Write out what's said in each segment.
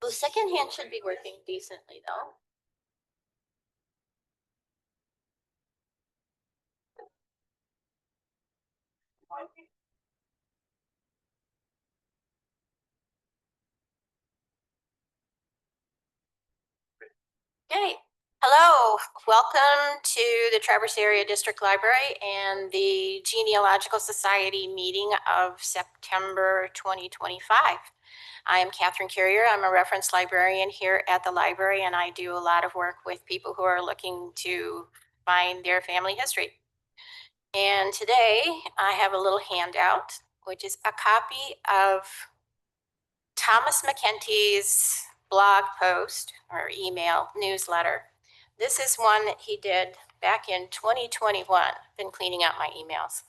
The second hand should be working decently though. Okay, hello, welcome to the Traverse Area District Library and the Genealogical Society meeting of September 2025. I am Catherine Carrier. I'm a reference librarian here at the library, and I do a lot of work with people who are looking to find their family history. And today I have a little handout, which is a copy of Thomas McKenty's blog post or email newsletter. This is one that he did back in 2021. Been cleaning out my emails.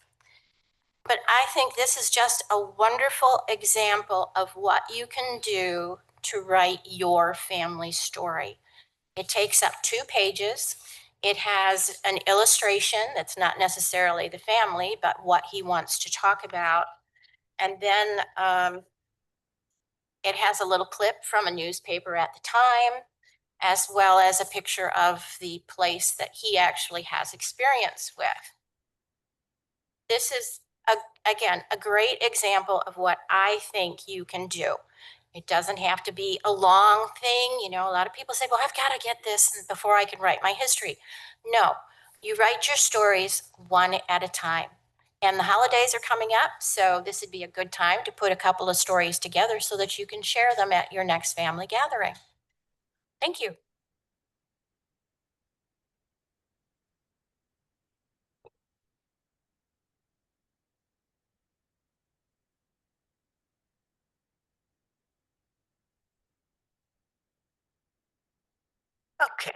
But I think this is just a wonderful example of what you can do to write your family story. It takes up 2 pages. It has an illustration that's not necessarily the family, but what he wants to talk about. And then it has a little clip from a newspaper at the time, as well as a picture of the place that he actually has experience with. This is, again, a great example of what I think you can do. It doesn't have to be a long thing. You know, a lot of people say, well, I've got to get this before I can write my history. No, you write your stories one at a time. And the holidays are coming up, so this would be a good time to put a couple of stories together so that you can share them at your next family gathering. Thank you. Okay.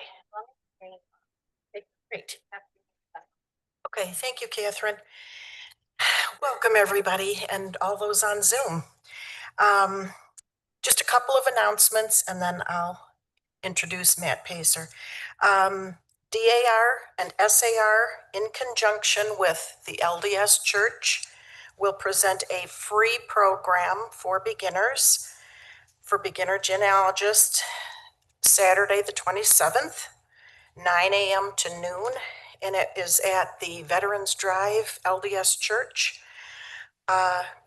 Great. Okay, thank you, Catherine. Welcome, everybody, and all those on Zoom. Just a couple of announcements, and then I'll introduce Matt Pacer. DAR and SAR, in conjunction with the LDS Church, will present a free program for beginners, for beginner genealogists, Saturday the 27th, 9 a.m. to noon, and it is at the Veterans Drive LDS Church.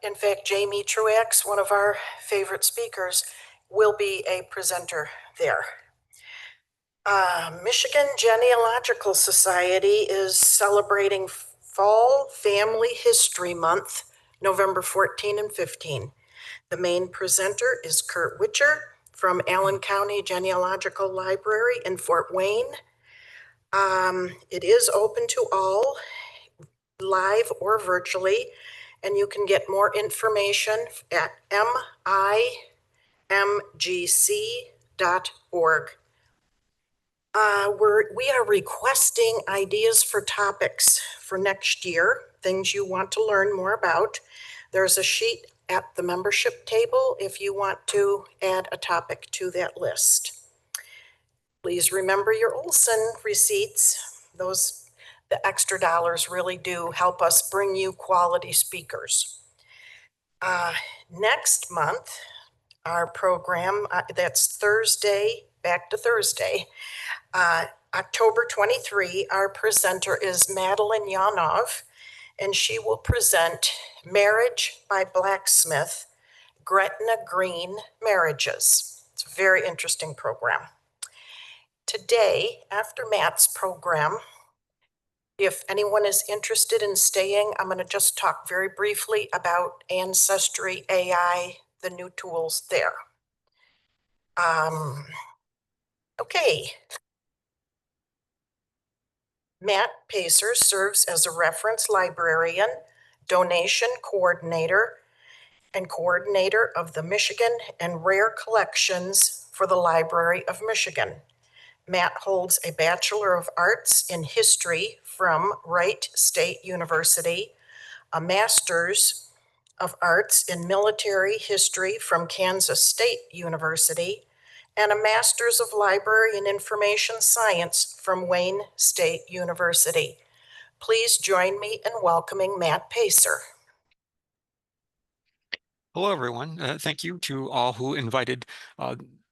In fact, Jamie Truax, one of our favorite speakers, will be a presenter there. Michigan Genealogical Society is celebrating Fall Family History Month, November 14 and 15. The main presenter is Kurt Witcher from Allen County Genealogical Library in Fort Wayne. It is open to all, live or virtually, and you can get more information at mimgc.org. We are requesting ideas for topics for next year, things you want to learn more about. There's a sheet at the membership table if you want to add a topic to that list. Please remember your Olson receipts. The extra dollars really do help us bring you quality speakers. Next month, our program, that's Thursday, back to Thursday, October 23, our presenter is Madeline Yanov, and she will present Marriage by Blacksmith, Gretna Green Marriages. It's a very interesting program. Today, after Matt's program, if anyone is interested in staying, I'm going to just talk very briefly about Ancestry AI, the new tools there. Okay. Matt Pacer serves as a reference librarian, donation coordinator, and coordinator of the Michigan and Rare Collections for the Library of Michigan. Matt holds a Bachelor of Arts in History from Wright State University, a Master's of Arts in Military History from Kansas State University, and a Master's of Library and Information Science from Wayne State University. Please join me in welcoming Matt Pacer. Hello, everyone. Thank you to all who invited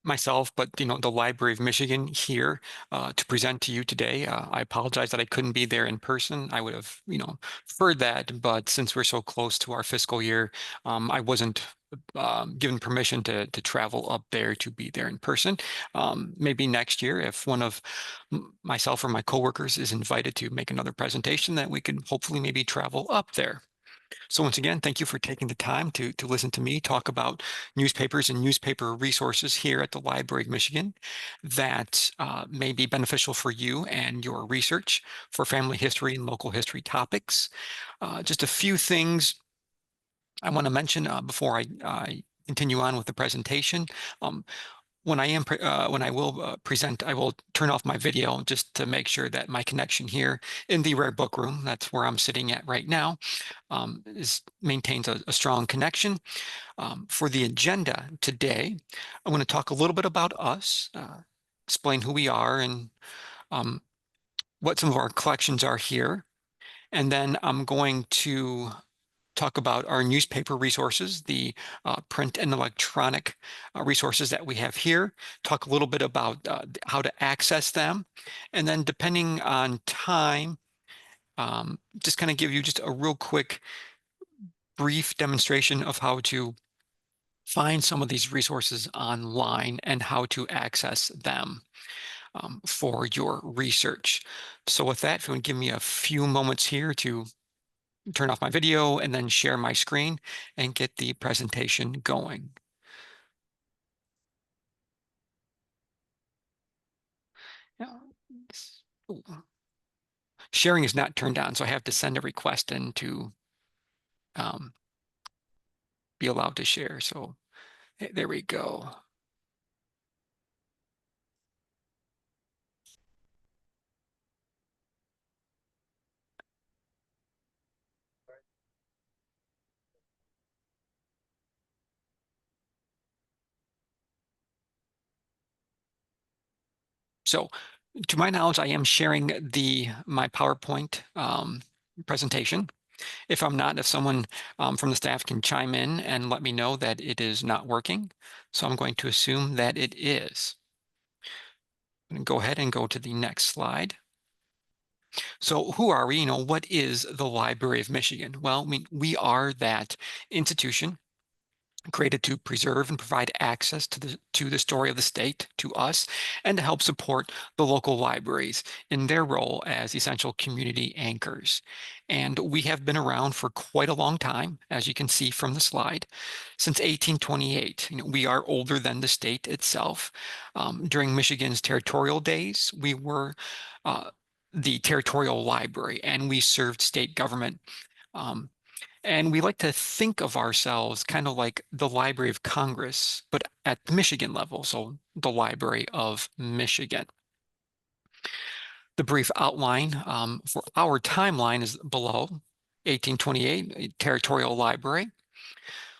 myself, but the Library of Michigan here to present to you today. I apologize that I couldn't be there in person. I would have, preferred that, but since we're so close to our fiscal year, I wasn't given permission to travel up there to be there in person. Maybe next year, if one of myself or my coworkers is invited to make another presentation, that we could hopefully maybe travel up there. So once again, thank you for taking the time to listen to me talk about newspapers and newspaper resources here at the Library of Michigan that may be beneficial for you and your research for family history and local history topics. Just a few things I want to mention before I continue on with the presentation. When I will present, I will turn off my video just to make sure that my connection here in the Rare Book Room, that's where I'm sitting at right now, maintains a strong connection. For the agenda today, I want to talk a little bit about us, explain who we are and what some of our collections are here. And then I'm going to talk about our newspaper resources, the print and electronic resources that we have here, talk a little bit about how to access them, and then depending on time, just kind of give you just a real quick, brief demonstration of how to find some of these resources online and how to access them for your research. So with that, if you want to give me a few moments here to turn off my video and then share my screen and get the presentation going. Yeah. Ooh. Sharing is not turned on, so I have to send a request in to be allowed to share. So there we go. So to my knowledge, I am sharing my PowerPoint presentation. If I'm not, if someone from the staff can chime in and let me know that it is not working. So I'm going to assume that it is. I'm going to go ahead and go to the next slide. So who are we? What is the Library of Michigan? Well, I mean, we are that institution created to preserve and provide access to the story of the state to us and to help support the local libraries in their role as essential community anchors. And we have been around for quite a long time, as you can see from the slide, since 1828. We are older than the state itself. During Michigan's territorial days, we were the territorial library and we served state government. And we like to think of ourselves kind of like the Library of Congress, but at the Michigan level, so the Library of Michigan. The brief outline for our timeline is below. 1828, Territorial Library.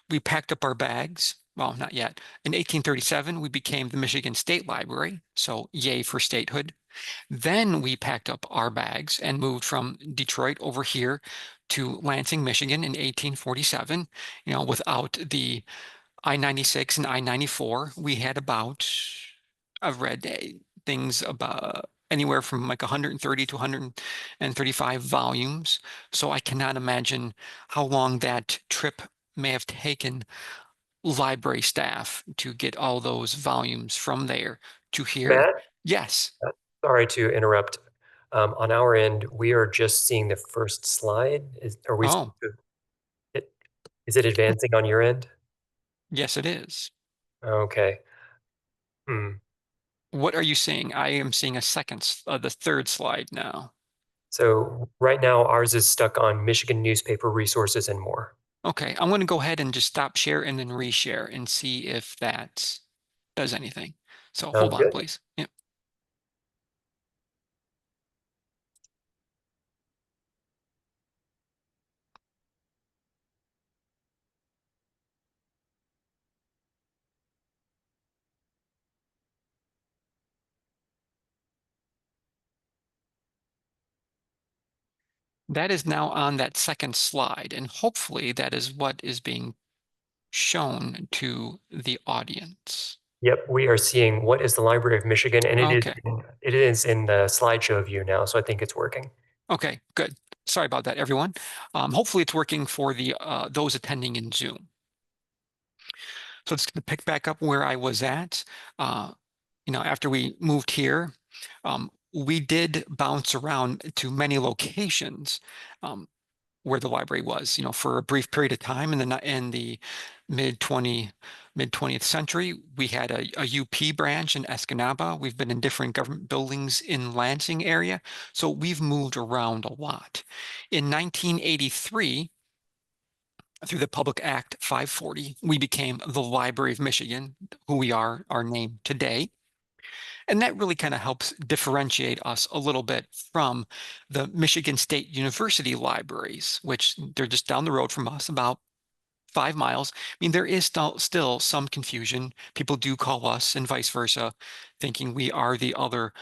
We packed up our bags. Well, not yet. In 1837, we became the Michigan State Library, so yay for statehood. Then we packed up our bags and moved from Detroit over here to Lansing, Michigan in 1847. Without the I-96 and I-94, we had about, I've read things about anywhere from like 130 to 135 volumes. So I cannot imagine how long that trip may have taken library staff to get all those volumes from there to here. Matt, Yes. sorry to interrupt. On our end, we are just seeing the first slide. Are we Oh, it- is it advancing on your end? yes, it is. Okay. Hmm. What are you seeing? I am seeing the third slide now. So right now ours is stuck on Michigan newspaper resources and more. Okay, I'm going to go ahead and just stop share and then reshare and see if that does anything. So hold Sounds on, good. please. Yep. That is now on that second slide, and hopefully that is what is being shown to the audience. Yep, we are seeing what is the Library of Michigan, and Okay. it is in the slideshow view now, so I think it's working. Okay, good. Sorry about that, everyone. Hopefully it's working for the those attending in Zoom. So let's pick back up where I was at. After we moved here, we did bounce around to many locations where the library was, for a brief period of time in the mid 20th century. We had a UP branch in Escanaba. We've been in different government buildings in Lansing area. So we've moved around a lot. In 1983, through the Public Act 540, we became the Library of Michigan, who we are named today. And that really kind of helps differentiate us a little bit from the Michigan State University libraries, which they're just down the road from us, about 5 miles. I mean, there is still some confusion. People do call us and vice versa, thinking we are the other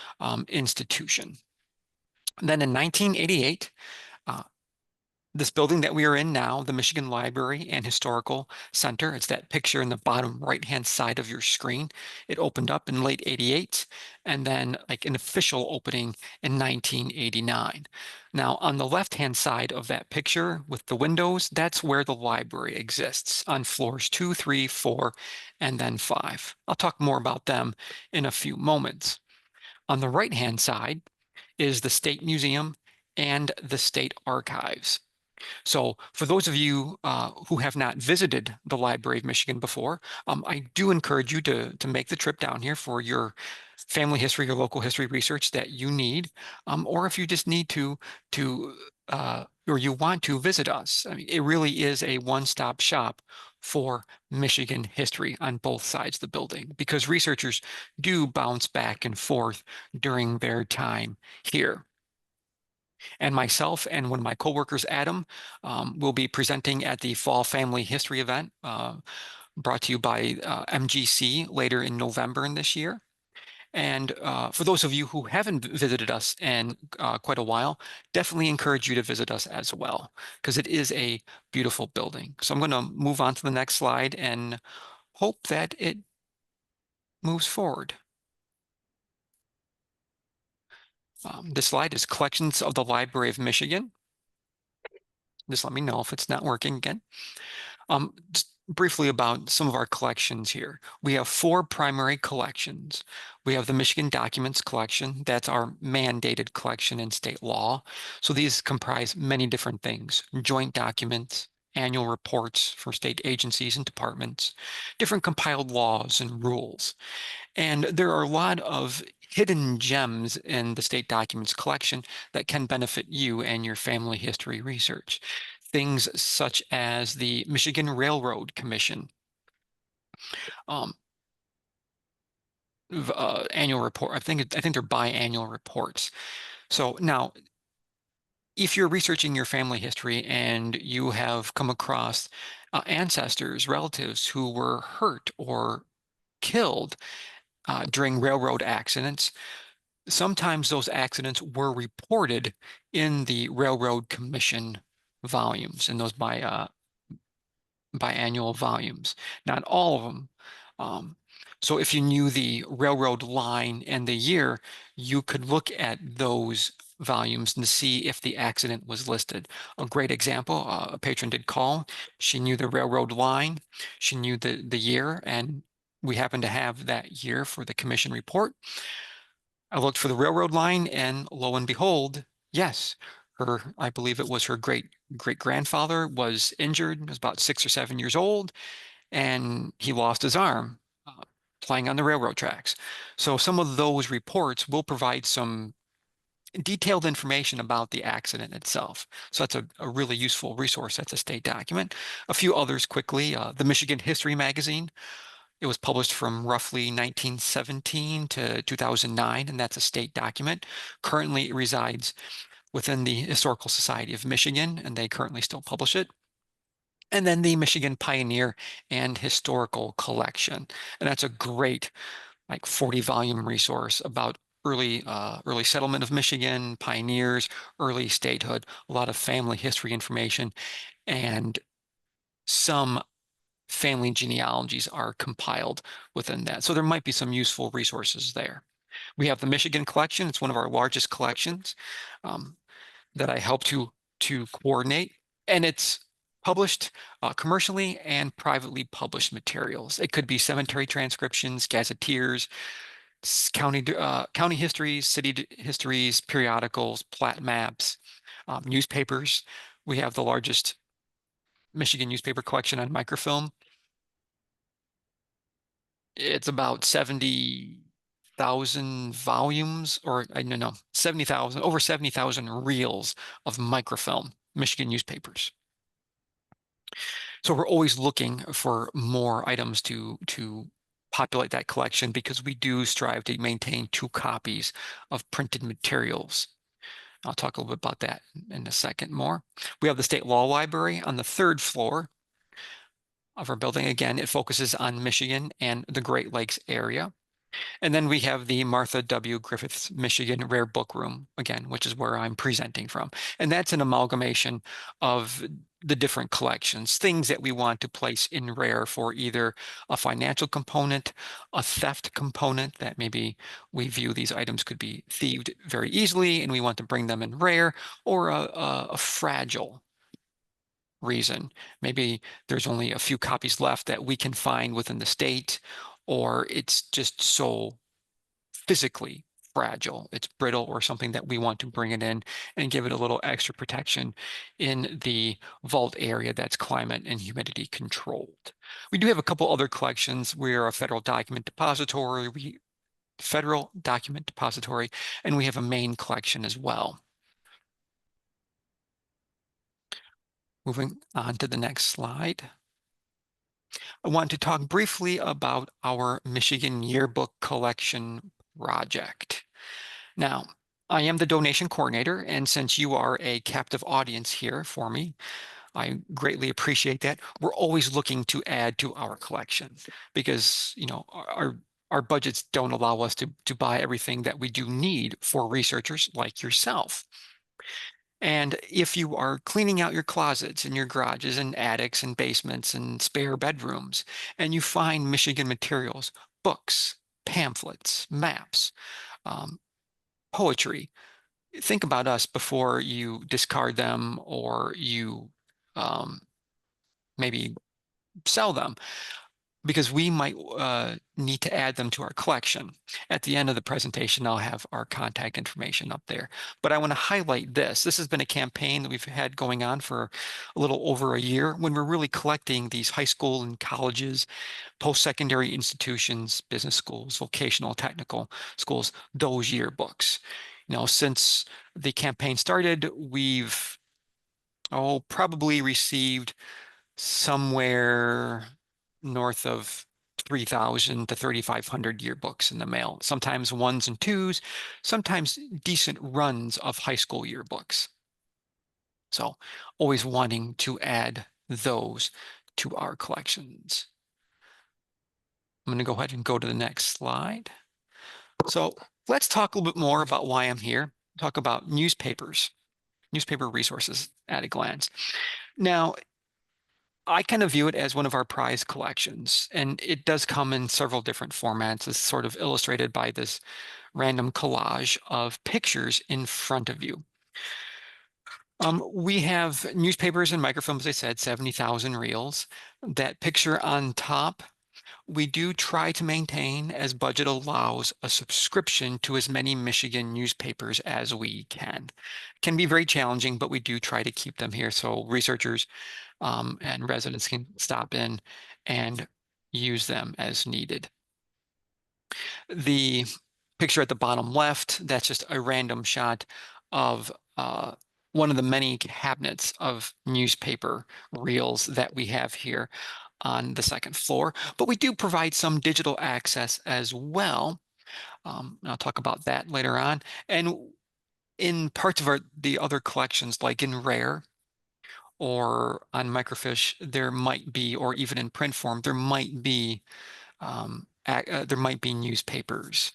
institution. And then in 1988, uh, this building that we are in now, the Michigan Library and Historical Center, it's that picture in the bottom right-hand side of your screen. It opened up in late 88 and then like an official opening in 1989. Now on the left-hand side of that picture with the windows, that's where the library exists on floors 2, 3, 4, and then 5. I'll talk more about them in a few moments. On the right-hand side is the State Museum and the State Archives. So for those of you who have not visited the Library of Michigan before, I do encourage you to make the trip down here for your family history, your local history research that you need, or if you just need or you want to visit us. I mean, it really is a one-stop shop for Michigan history on both sides of the building because researchers do bounce back and forth during their time here. And myself and one of my coworkers, Adam, will be presenting at the Fall Family History event brought to you by MGC later in November in this year. And for those of you who haven't visited us in quite a while, definitely encourage you to visit us as well, because it is a beautiful building. So I'm going to move on to the next slide and hope that it moves forward. This slide is Collections of the Library of Michigan. Just let me know if it's not working again. Just briefly about some of our collections here. We have 4 primary collections. We have the Michigan Documents Collection. That's our mandated collection in state law. So these comprise many different things: joint documents, annual reports for state agencies and departments, different compiled laws and rules. And there are a lot of hidden gems in the state documents collection that can benefit you and your family history research. Things such as the Michigan Railroad Commission um, annual report. I think they're biannual reports. So now, if you're researching your family history and you have come across ancestors, relatives who were hurt or killed during railroad accidents, sometimes those accidents were reported in the Railroad Commission volumes, in those biannual volumes. Not all of them. So if you knew the railroad line and the year, you could look at those volumes and see if the accident was listed. A great example, a patron did call. She knew the railroad line, she knew the year, and we happened to have that year for the commission report. I looked for the railroad line, and lo and behold, yes, I believe it was her great grandfather was injured, was about 6 or 7 years old, and he lost his arm playing on the railroad tracks. So some of those reports will provide some detailed information about the accident itself. So that's a really useful resource. That's a state document. A few others quickly. The Michigan History Magazine. It was published from roughly 1917 to 2009, and that's a state document. Currently, it resides within the Historical Society of Michigan, and they currently still publish it. And then the Michigan Pioneer and Historical Collection. And that's a great, like 40-volume resource about early settlement of Michigan, pioneers, early statehood, a lot of family history information, and some family genealogies are compiled within that. So there might be some useful resources there. We have the Michigan collection. It's one of our largest collections that I help to coordinate, and it's published commercially and privately published materials. It could be cemetery transcriptions, gazetteers, county histories, city histories, periodicals, plat maps, newspapers. We have the largest Michigan newspaper collection on microfilm. It's about 70,000 volumes, or no, 70,000, over 70,000 reels of microfilm, Michigan newspapers. So we're always looking for more items to populate that collection, because we do strive to maintain 2 copies of printed materials. I'll talk a little bit about that in a second more. We have the State Law Library on the 3rd floor of our building. Again, it focuses on Michigan and the Great Lakes area. And then we have the Martha W. Griffiths, Michigan Rare Book Room, again, which is where I'm presenting from. And that's an amalgamation of the different collections, things that we want to place in rare for either a financial component, a theft component, that maybe we view these items could be thieved very easily and we want to bring them in rare, or a fragile reason. Maybe there's only a few copies left that we can find within the state, or it's just so physically fragile, it's brittle, or something that we want to bring it in and give it a little extra protection in the vault area that's climate and humidity controlled. We do have a couple other collections. We're a federal document depository, and we have a main collection as well. Moving on to the next slide. I want to talk briefly about our Michigan Yearbook Collection project. Now, I am the donation coordinator, and since you are a captive audience here for me, I greatly appreciate that. We're always looking to add to our collection, because our budgets don't allow us to buy everything that we do need for researchers like yourself. And if you are cleaning out your closets and your garages and attics and basements and spare bedrooms, and you find Michigan materials, books, pamphlets, maps, poetry, think about us before you discard them, or you maybe sell them, because we might need to add them to our collection. At the end of the presentation, I'll have our contact information up there. But I want to highlight this. This has been a campaign that we've had going on for a little over a year, when we're really collecting these high school and colleges, post-secondary institutions, business schools, vocational technical schools, those yearbooks. Since the campaign started, we've probably received somewhere north of 3,000 to 3,500 yearbooks in the mail, sometimes 1s and 2s, sometimes decent runs of high school yearbooks. So always wanting to add those to our collections. I'm going to go ahead and go to the next slide. So let's talk a little bit more about why I'm here. Talk about newspapers, newspaper resources at a glance. Now, I kind of view it as one of our prize collections, and it does come in several different formats, as sort of illustrated by this random collage of pictures in front of you. We have newspapers and microfilms, as I said, 70,000 reels. That picture on top, we do try to maintain, as budget allows, a subscription to as many Michigan newspapers as we can. Can be very challenging, but we do try to keep them here so researchers and residents can stop in and use them as needed. The picture at the bottom left, that's just a random shot of one of the many cabinets of newspaper reels that we have here on the second floor. But we do provide some digital access as well. I'll talk about that later on. And in parts of the other collections, like in Rare or on Microfiche, there might be, or even in print form, there might be newspapers,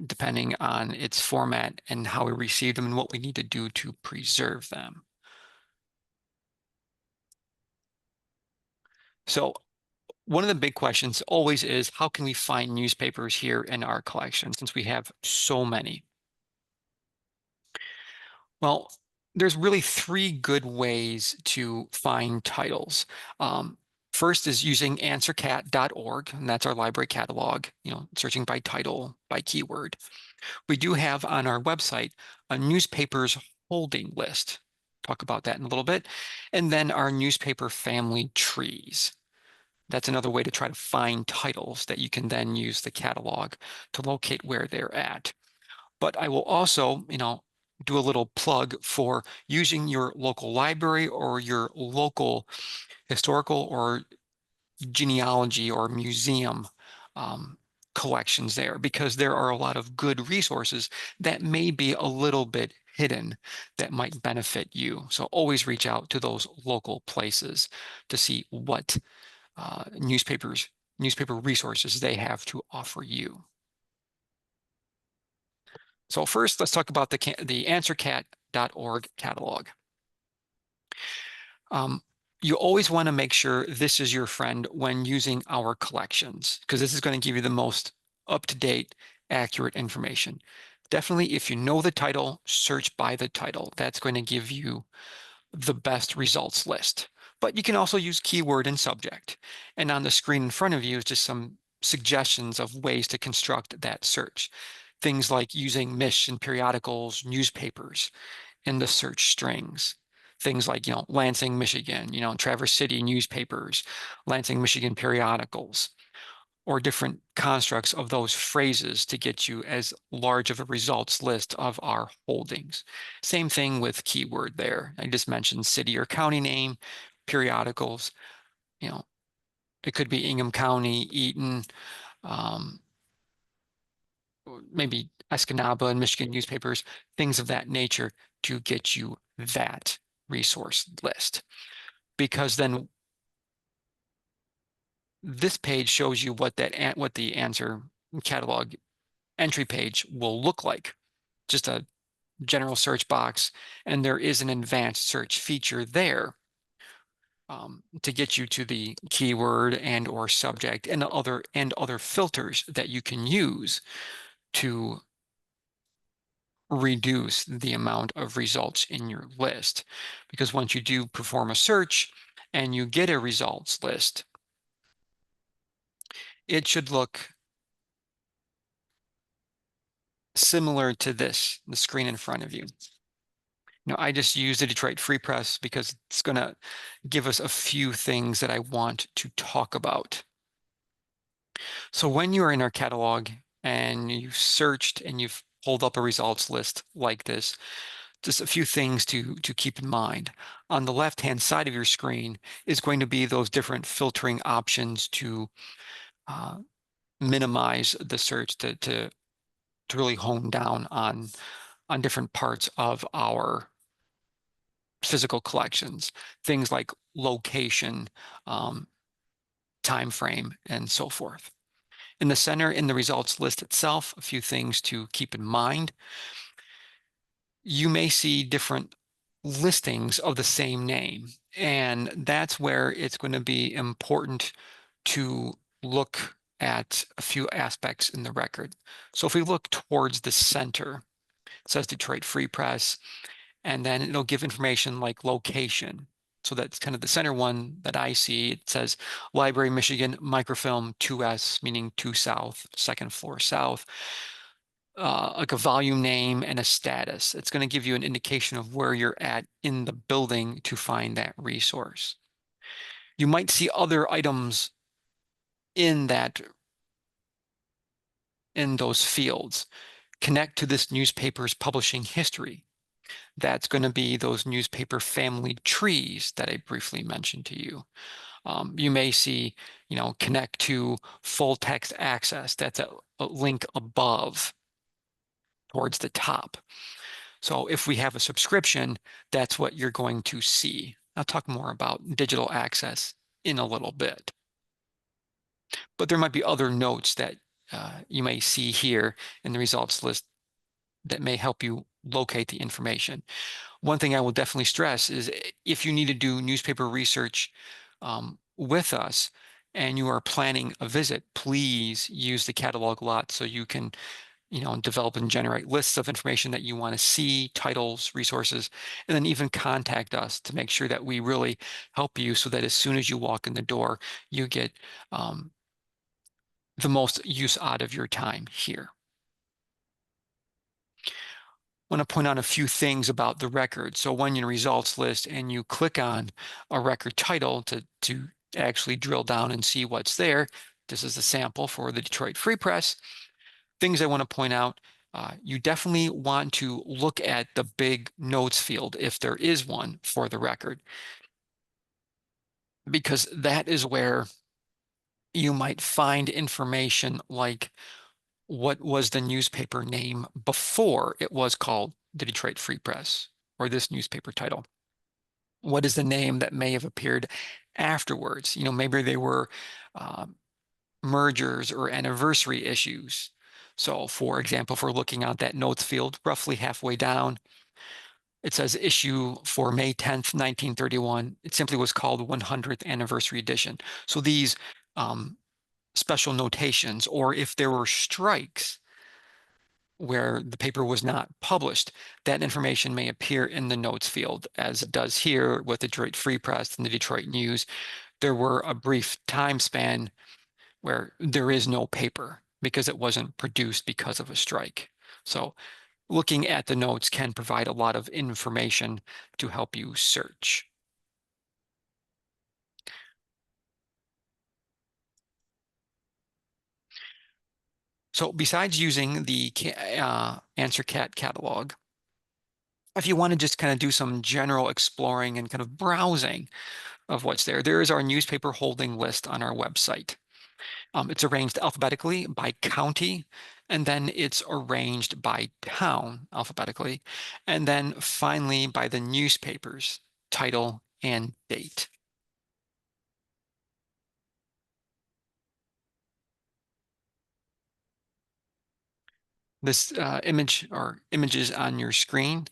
depending on its format and how we receive them and what we need to do to preserve them. So one of the big questions always is, how can we find newspapers here in our collection since we have so many? Well, there's really three good ways to find titles. First is using answercat.org, and that's our library catalog, searching by title, by keyword. We do have on our website a newspapers holding list. Talk about that in a little bit. And then our newspaper family trees. That's another way to try to find titles that you can then use the catalog to locate where they're at. But I will also, do a little plug for using your local library or your local historical or genealogy or museum collections there, because there are a lot of good resources that may be a little bit hidden that might benefit you. So always reach out to those local places to see what newspaper resources they have to offer you. So first, let's talk about the answercat.org catalog. You always want to make sure this is your friend when using our collections, because this is going to give you the most up-to-date, accurate information. Definitely, if you know the title, search by the title. That's going to give you the best results list. But you can also use keyword and subject. And on the screen in front of you is just some suggestions of ways to construct that search. Things like using MISH in periodicals, newspapers, in the search strings. Things like, Lansing, Michigan, Traverse City newspapers, Lansing, Michigan periodicals, or different constructs of those phrases to get you as large of a results list of our holdings. Same thing with keyword there. I just mentioned city or county name, periodicals, it could be Ingham County, Eaton, maybe Escanaba and Michigan newspapers, things of that nature to get you that resource list. Because then this page shows you what the answer catalog entry page will look like. Just a general search box, and there is an advanced search feature there to get you to the keyword and or subject and other filters that you can use to reduce the amount of results in your list. Because once you do perform a search and you get a results list, it should look similar to the screen in front of you. I just use the Detroit Free Press because it's going to give us a few things that I want to talk about. So when you are in our catalog and you've searched and you've pulled up a results list like this, just a few things to keep in mind. On the left-hand side of your screen is going to be those different filtering options to minimize the search, to really hone down on different parts of our physical collections, things like location, time frame, and so forth. In the center, in the results list itself, a few things to keep in mind. You may see different listings of the same name, and that's where it's going to be important to look at a few aspects in the record. So if we look towards the center, it says Detroit Free Press, and then it'll give information like location. So that's kind of the center one that I see. It says Library, Michigan, microfilm 2S, meaning 2 South, second floor south. Like a volume name and a status. It's going to give you an indication of where you're at in the building to find that resource. You might see other items in that in those fields. Connect to this newspaper's publishing history. That's going to be those newspaper family trees that I briefly mentioned to you. You may see, connect to full text access. That's a link above towards the top. So if we have a subscription, that's what you're going to see. I'll talk more about digital access in a little bit. But there might be other notes that you may see here in the results list that may help you locate the information. One thing I will definitely stress is if you need to do newspaper research with us and you are planning a visit, please use the catalog lot so you can develop and generate lists of information that you want to see, titles, resources, and then even contact us to make sure that we really help you so that as soon as you walk in the door, you get the most use out of your time here. I want to point out a few things about the record. So when you're in results list and you click on a record title to actually drill down and see what's there, this is a sample for the Detroit Free Press. Things I want to point out, you definitely want to look at the big notes field if there is one for the record, because that is where you might find information like what was the newspaper name before it was called the Detroit Free Press or this newspaper title. What is the name that may have appeared afterwards? Maybe they were mergers or anniversary issues. So for example, if we're looking at that notes field roughly halfway down, it says issue for May 10th, 1931. It simply was called 100th anniversary edition. So these special notations, or if there were strikes where the paper was not published, that information may appear in the notes field, as it does here with the Detroit Free Press and the Detroit News. There were a brief time span where there is no paper because it wasn't produced because of a strike. So looking at the notes can provide a lot of information to help you search. So besides using the AnswerCat catalog, if you want to just kind of do some general exploring and kind of browsing of what's there, there is our newspaper holding list on our website. It's arranged alphabetically by county, and then it's arranged by town alphabetically, and then finally by the newspaper's title and date. This image or images on your screen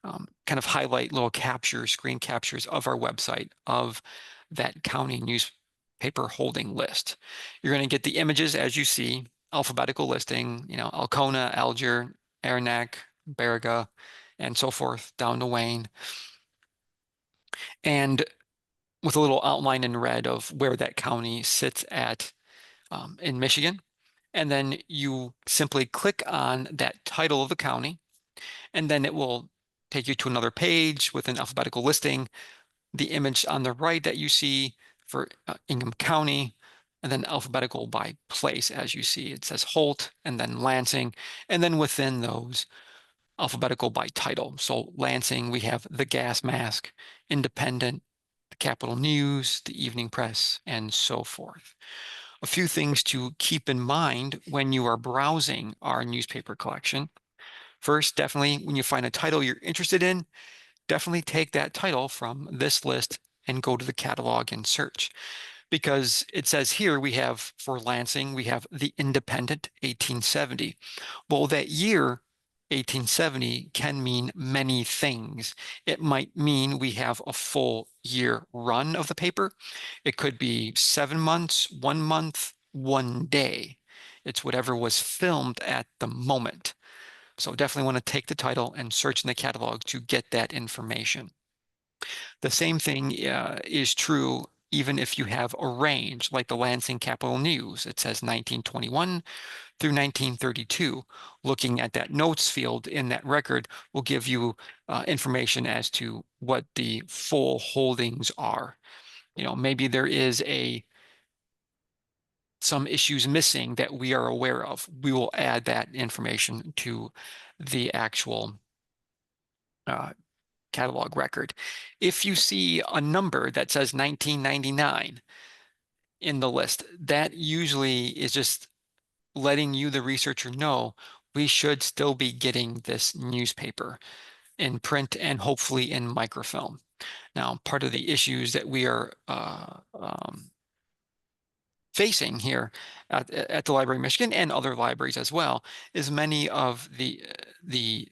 kind of highlight little captures, screen captures of our website of that county newspaper holding list. You're going to get the images as you see, alphabetical listing, Alcona, Alger, Aranac, Baraga, and so forth down to Wayne. And with a little outline in red of where that county sits at in Michigan. And then you simply click on that title of the county, and then it will take you to another page with an alphabetical listing, the image on the right that you see for Ingham County, and then alphabetical by place. As you see, it says Holt and then Lansing, and then within those alphabetical by title. So Lansing, we have the Gas Mask, Independent, the Capital News, the Evening Press, and so forth. A few things to keep in mind when you are browsing our newspaper collection. First, definitely when you find a title you're interested in, definitely take that title from this list and go to the catalog and search. Because it says here we have, for Lansing, we have the Independent 1870. Well, that year, 1870, can mean many things. It might mean we have a full year run of the paper. It could be 7 months, 1 month, 1 day. It's whatever was filmed at the moment. So definitely want to take the title and search in the catalog to get that information. The same thing is true even if you have a range like the Lansing Capital News. It says 1921 through 1932. Looking at that notes field in that record will give you information as to what the full holdings are. Maybe there is a some issues missing that we are aware of, we will add that information to the actual catalog record. If you see a number that says 1999 in the list, that usually is just letting you, the researcher, know we should still be getting this newspaper in print and hopefully in microfilm. Now, part of the issues that we are facing here at the Library of Michigan and other libraries as well is many of the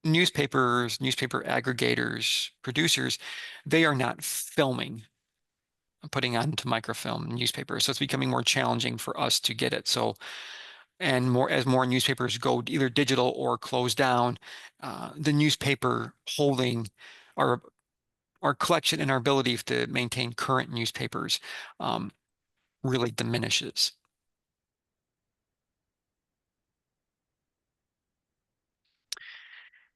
newspapers, newspaper aggregators, producers, they are not filming, putting onto microfilm newspapers. So it's becoming more challenging for us to get it. So, and more as more newspapers go either digital or close down, the newspaper holding our collection and our ability to maintain current newspapers really diminishes.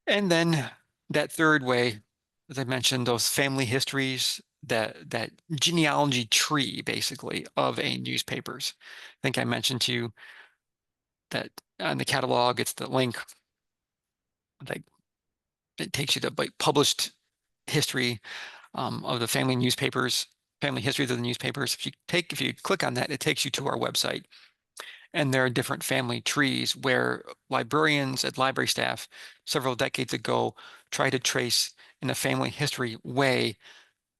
And then that third way, as I mentioned, those family histories, that genealogy tree basically of a newspapers. I think I mentioned to you that on the catalog, it's the link, like it takes you to like published history of the family newspapers, family histories of the newspapers. If you click on that, it takes you to our website. And there are different family trees where librarians and library staff several decades ago tried to trace in a family history way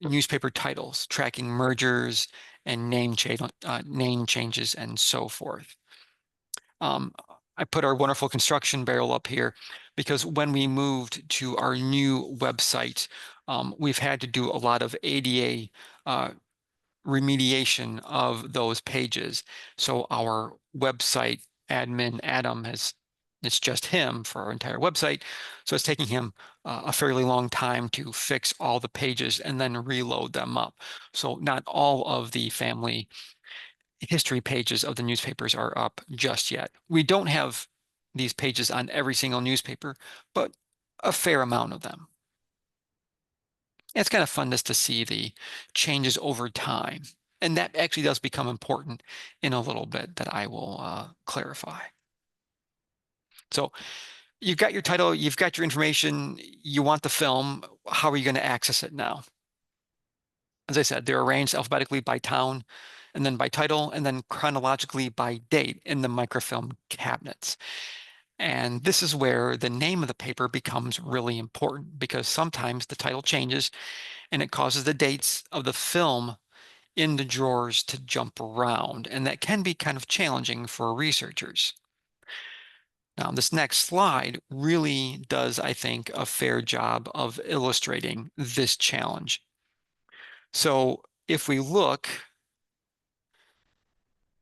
newspaper titles, tracking mergers and name changes and so forth. I put our wonderful construction barrel up here because when we moved to our new website, we've had to do a lot of ADA remediation of those pages. So our website admin, Adam, it's just him for our entire website. So it's taking him a fairly long time to fix all the pages and then reload them up. So not all of the family history pages of the newspapers are up just yet. We don't have these pages on every single newspaper, but a fair amount of them. It's kind of fun just to see the changes over time. And that actually does become important in a little bit that I will clarify. So you've got your title, you've got your information, you want the film. How are you going to access it now? As I said, they're arranged alphabetically by town and then by title and then chronologically by date in the microfilm cabinets. And this is where the name of the paper becomes really important because sometimes the title changes and it causes the dates of the film in the drawers to jump around. And that can be kind of challenging for researchers. Now, this next slide really does, I think, a fair job of illustrating this challenge. So if we look,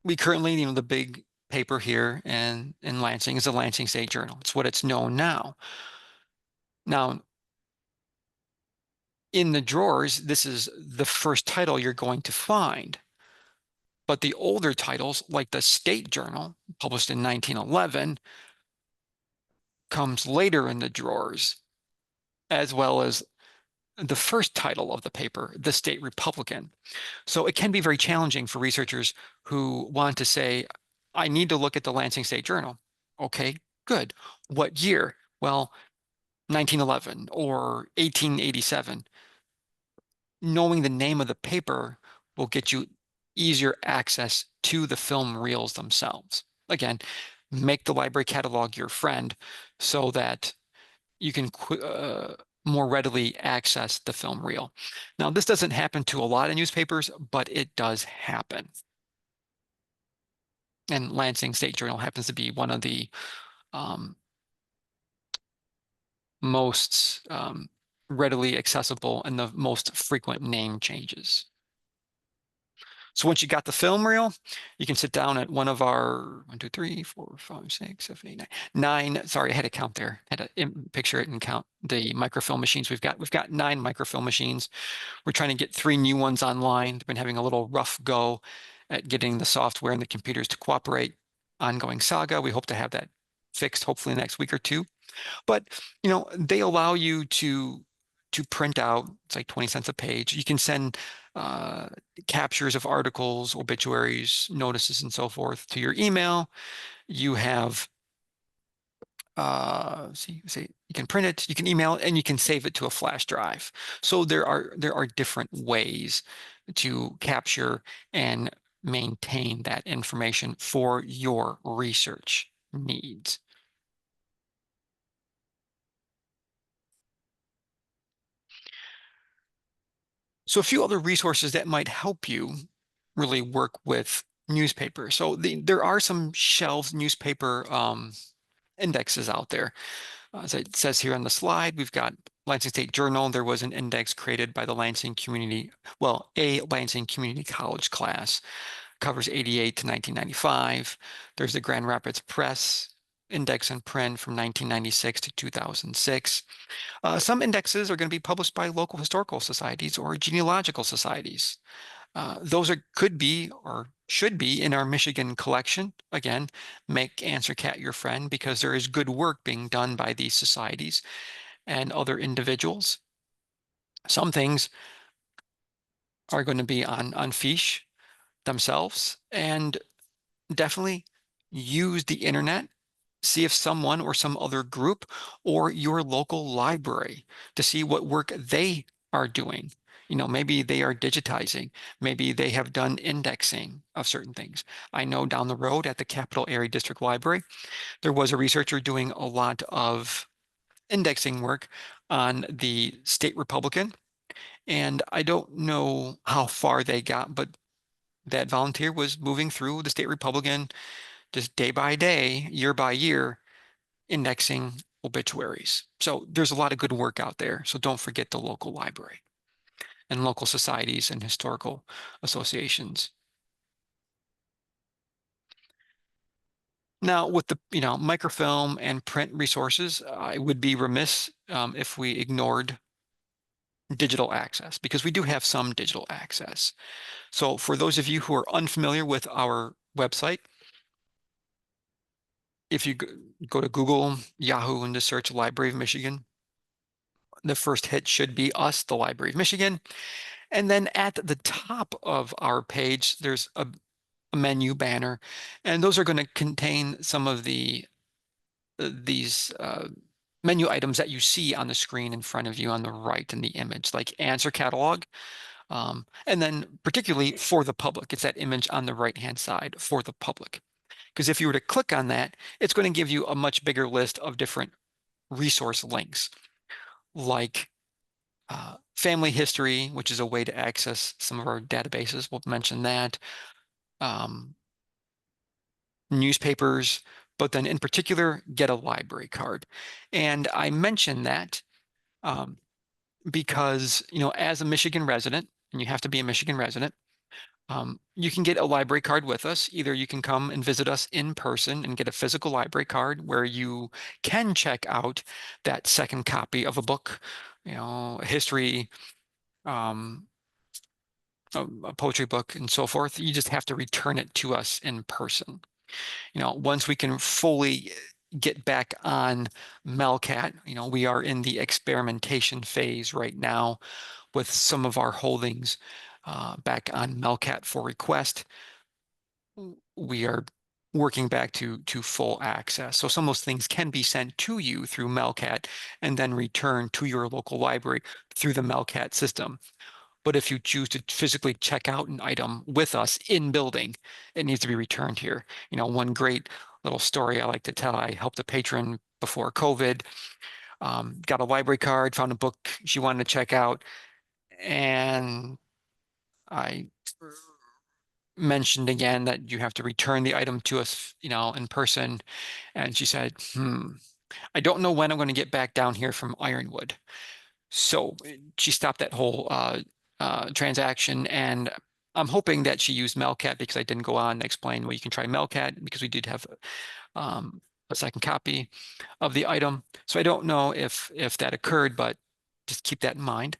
we currently, the big paper here in Lansing is the Lansing State Journal. It's what it's known now. Now, in the drawers, this is the first title you're going to find. But the older titles, like the State Journal, published in 1911, comes later in the drawers, as well as the first title of the paper, the State Republican. So it can be very challenging for researchers who want to say, I need to look at the Lansing State Journal. Okay, good. What year? Well, 1911 or 1887. Knowing the name of the paper will get you easier access to the film reels themselves. Again, make the library catalog your friend so that you can more readily access the film reel. Now, this doesn't happen to a lot of newspapers, but it does happen. And Lansing State Journal happens to be one of the most readily accessible and the most frequent name changes. So once you got the film reel, you can sit down at one of our 1, 2, 3, 4, 5, 6, 7, 8, 9. Sorry, I had to count there. I had to picture it and count the microfilm machines we've got. We've got 9 microfilm machines. We're trying to get 3 new ones online. We've been having a little rough go at getting the software and the computers to cooperate. Ongoing saga. We hope to have that fixed hopefully in the next week or 2. But they allow you to print out. It's like 20 cents a page. You can send captures of articles, obituaries, notices, and so forth to your email. You have see, you can print it, you can email it, and you can save it to a flash drive. So there are different ways to capture and maintain that information for your research needs. So a few other resources that might help you really work with newspapers. So there are some shelved newspaper indexes out there. As it says here on the slide, we've got Lansing State Journal. There was an index created by the Lansing Community, well, a Lansing Community College class, covers 88 to 1995. There's the Grand Rapids Press index and print from 1996 to 2006. Some indexes are going to be published by local historical societies or genealogical societies. Those could be or should be in our Michigan collection. Again, make AnswerCat your friend because there is good work being done by these societies and other individuals. Some things are going to be on fiche themselves, and definitely use the internet. See if someone or some other group or your local library to see what work they are doing. You know, maybe they are digitizing, maybe they have done indexing of certain things. I know down the road at the Capital Area District Library, there was a researcher doing a lot of indexing work on the state Republican. And I don't know how far they got, but that volunteer was moving through the state Republican just day by day, year by year, indexing obituaries. So there's a lot of good work out there. So don't forget the local library and local societies and historical associations. Now, with the microfilm and print resources, I would be remiss if we ignored digital access, because we do have some digital access. So for those of you who are unfamiliar with our website, if you go to Google, Yahoo, and just search Library of Michigan, the first hit should be us, the Library of Michigan. And then at the top of our page, there's a menu banner, and those are going to contain some of these menu items that you see on the screen in front of you on the right in the image, like answer catalog. And then particularly for the public, it's that image on the right-hand side for the public. Because if you were to click on that, it's going to give you a much bigger list of different resource links, like family history, which is a way to access some of our databases. We'll mention that. Newspapers, but then in particular, get a library card. And I mention that because, as a Michigan resident, and you have to be a Michigan resident, you can get a library card with us. Either you can come and visit us in person and get a physical library card where you can check out that second copy of a book, a history, a poetry book, and so forth. You just have to return it to us in person. Once we can fully get back on Melcat, we are in the experimentation phase right now with some of our holdings back on Melcat for request. We are working back to full access. So some of those things can be sent to you through Melcat and then returned to your local library through the Melcat system. But if you choose to physically check out an item with us in building, it needs to be returned here. One great little story I like to tell, I helped a patron before COVID, got a library card, found a book she wanted to check out, and I mentioned again that you have to return the item to us, in person. And she said, I don't know when I'm going to get back down here from Ironwood. So she stopped that whole transaction, and I'm hoping that she used Melcat, because I didn't go on and explain, well, you can try Melcat because we did have a second copy of the item. So I don't know if that occurred, but just keep that in mind.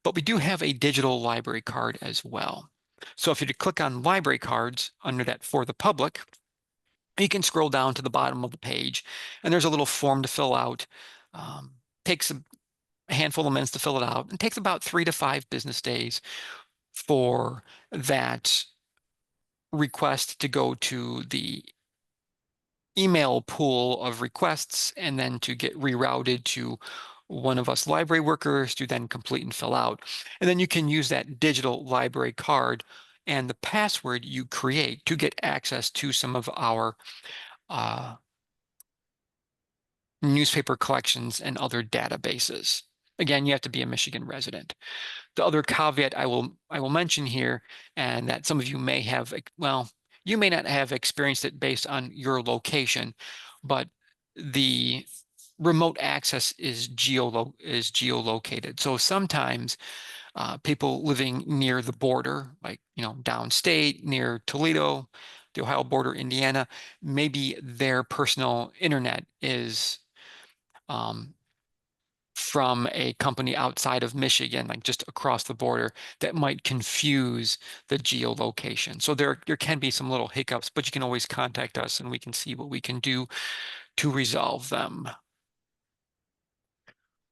But we do have a digital library card as well. So if you click on library cards under that for the public, you can scroll down to the bottom of the page, and there's a little form to fill out. Takes a handful of minutes to fill it out. It takes about 3 to 5 business days for that request to go to the email pool of requests and then to get rerouted to one of us library workers to then complete and fill out. And then you can use that digital library card and the password you create to get access to some of our newspaper collections and other databases. Again, you have to be a Michigan resident. The other caveat I will mention here, and that some of you may have, well, you may not have experienced it based on your location, but the remote access is geolocated. So sometimes people living near the border, like downstate near Toledo, the Ohio border, Indiana, maybe their personal internet is from a company outside of Michigan, like just across the border, that might confuse the geolocation. So there can be some little hiccups, but you can always contact us and we can see what we can do to resolve them.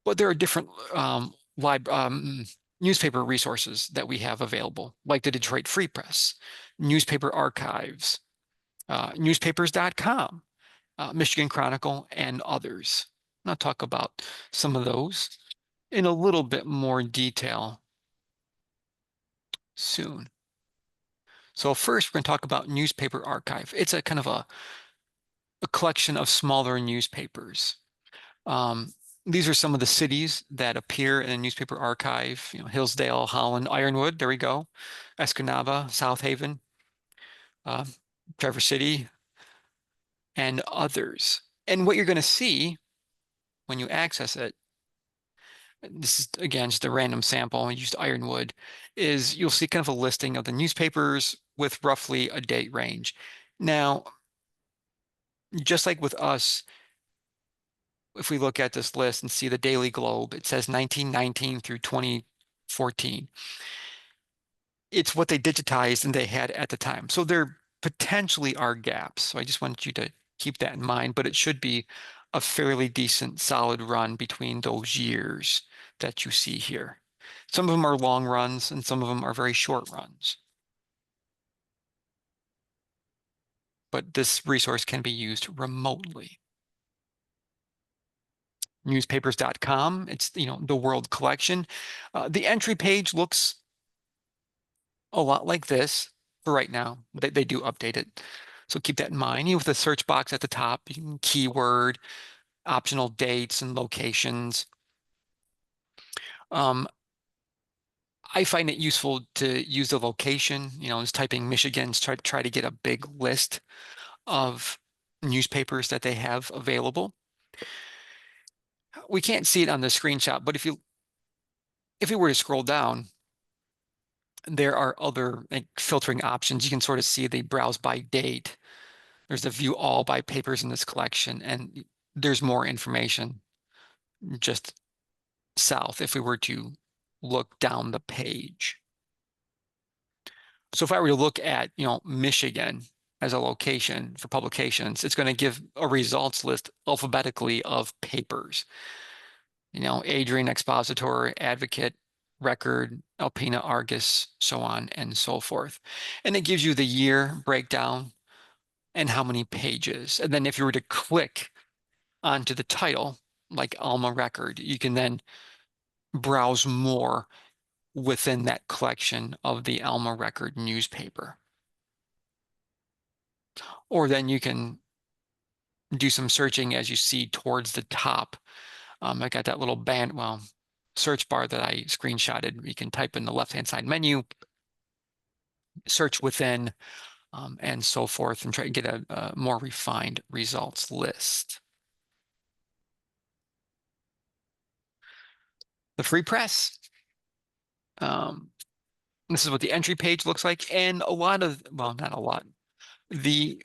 But there are different newspaper resources that we have available, like the Detroit Free Press, newspaper archives, newspapers.com, Michigan Chronicle, and others. I'll talk about some of those in a little bit more detail soon. So first, we're going to talk about Newspaper Archive. It's a kind of a collection of smaller newspapers. These are some of the cities that appear in the Newspaper Archive, Hillsdale, Holland, Ironwood, there we go, Escanaba, South Haven, Traverse City, and others. And what you're going to see when you access it, this is again just a random sample, I used Ironwood, is you'll see kind of a listing of the newspapers with roughly a date range. Now, just like with us, if we look at this list and see the Daily Globe, it says 1919 through 2014. It's what they digitized and they had at the time. So there potentially are gaps. So I just want you to keep that in mind, but it should be a fairly decent, solid run between those years that you see here. Some of them are long runs and some of them are very short runs. But this resource can be used remotely. Newspapers.com, it's the World Collection. The entry page looks a lot like this for right now. They do update it. So keep that in mind. With the search box at the top, you can keyword, optional dates and locations. I find it useful to use the location, just typing Michigan, try to get a big list of newspapers that they have available. We can't see it on the screenshot, but if we were to scroll down, there are other filtering options. You can sort of see the browse by date. There's the view all by papers in this collection, and there's more information just south if we were to look down the page. So if I were to look at, Michigan as a location for publications, it's going to give a results list alphabetically of papers. Adrian, Expositor, Advocate, Record, Alpena, Argus, so on and so forth. And it gives you the year breakdown and how many pages. And then if you were to click onto the title, like Alma Record, you can then browse more within that collection of the Alma Record newspaper. Or then you can do some searching as you see towards the top. I got that little search bar that I screenshotted. You can type in the left-hand side menu, search within, and so forth, and try to get a more refined results list. The Free Press. This is what the entry page looks like, and a lot of, well, not a lot, the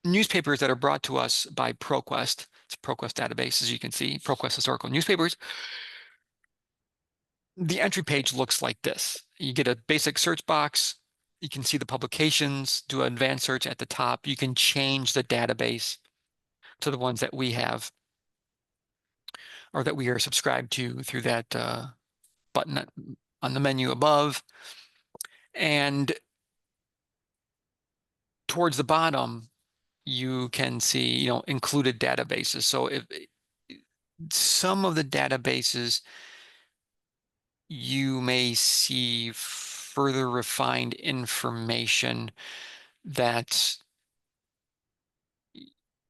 newspapers that are brought to us by ProQuest, it's a ProQuest database, as you can see, ProQuest Historical Newspapers. The entry page looks like this. You get a basic search box. You can see the publications, do an advanced search at the top. You can change the database to the ones that we have or that we are subscribed to through that button on the menu above. And towards the bottom, you can see, included databases. So if some of the databases, you may see further refined information that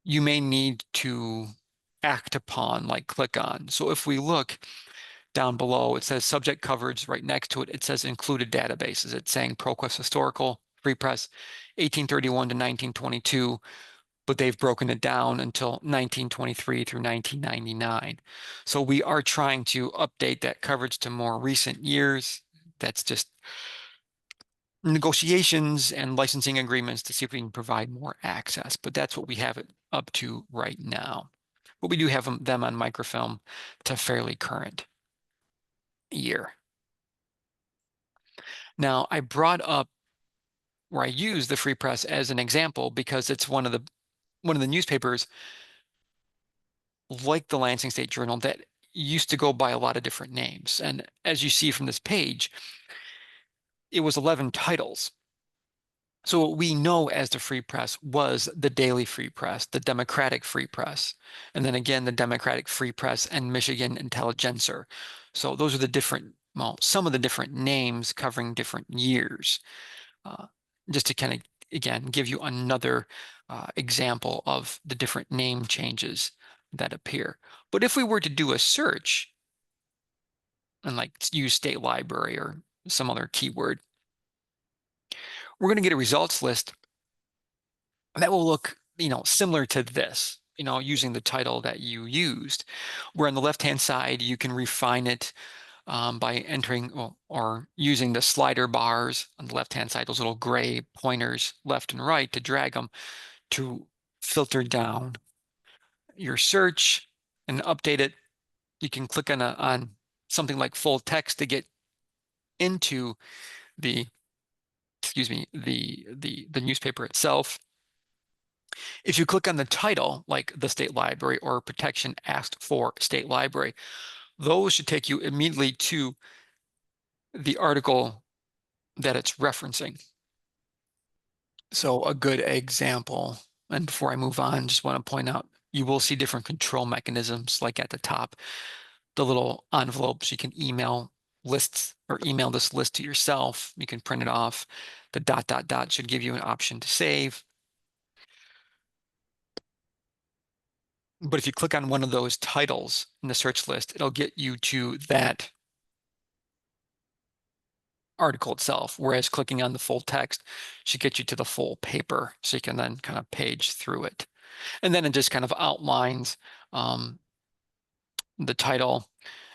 you may need to act upon, like click on. So if we look down below, it says subject coverage. Right next to it, it says included databases. It's saying ProQuest Historical, Free Press, 1831 to 1922, but they've broken it down until 1923 through 1999. So we are trying to update that coverage to more recent years. That's just negotiations and licensing agreements to see if we can provide more access, but that's what we have it up to right now. But we do have them on microfilm to fairly current year. Now, I brought up where I use the Free Press as an example because it's one of the newspapers like the Lansing State Journal that used to go by a lot of different names. And as you see from this page, it was 11 titles. So what we know as the Free Press was the Daily Free Press, the Democratic Free Press, and then again, the Democratic Free Press and Michigan Intelligencer. So those are the different, well, some of the different names covering different years. Just to kind of, again, give you another example of the different name changes that appear. But if we were to do a search and like use state library or some other keyword, we're going to get a results list that will look, similar to this, using the title that you used, where on the left-hand side, you can refine it by entering or using the slider bars on the left-hand side, those little gray pointers left and right to drag them to filter down your search and update it. You can click on something like full text to get into the, excuse me, the newspaper itself. If you click on the title, like the State Library or Protection Asked for State Library, those should take you immediately to the article that it's referencing. So a good example, and before I move on, just want to point out, you will see different control mechanisms, like at the top, the little envelopes. You can email lists or email this list to yourself. You can print it off. The ... should give you an option to save. But if you click on one of those titles in the search list, it'll get you to that article itself, whereas clicking on the full text should get you to the full paper, so you can then kind of page through it. And then it just kind of outlines the title,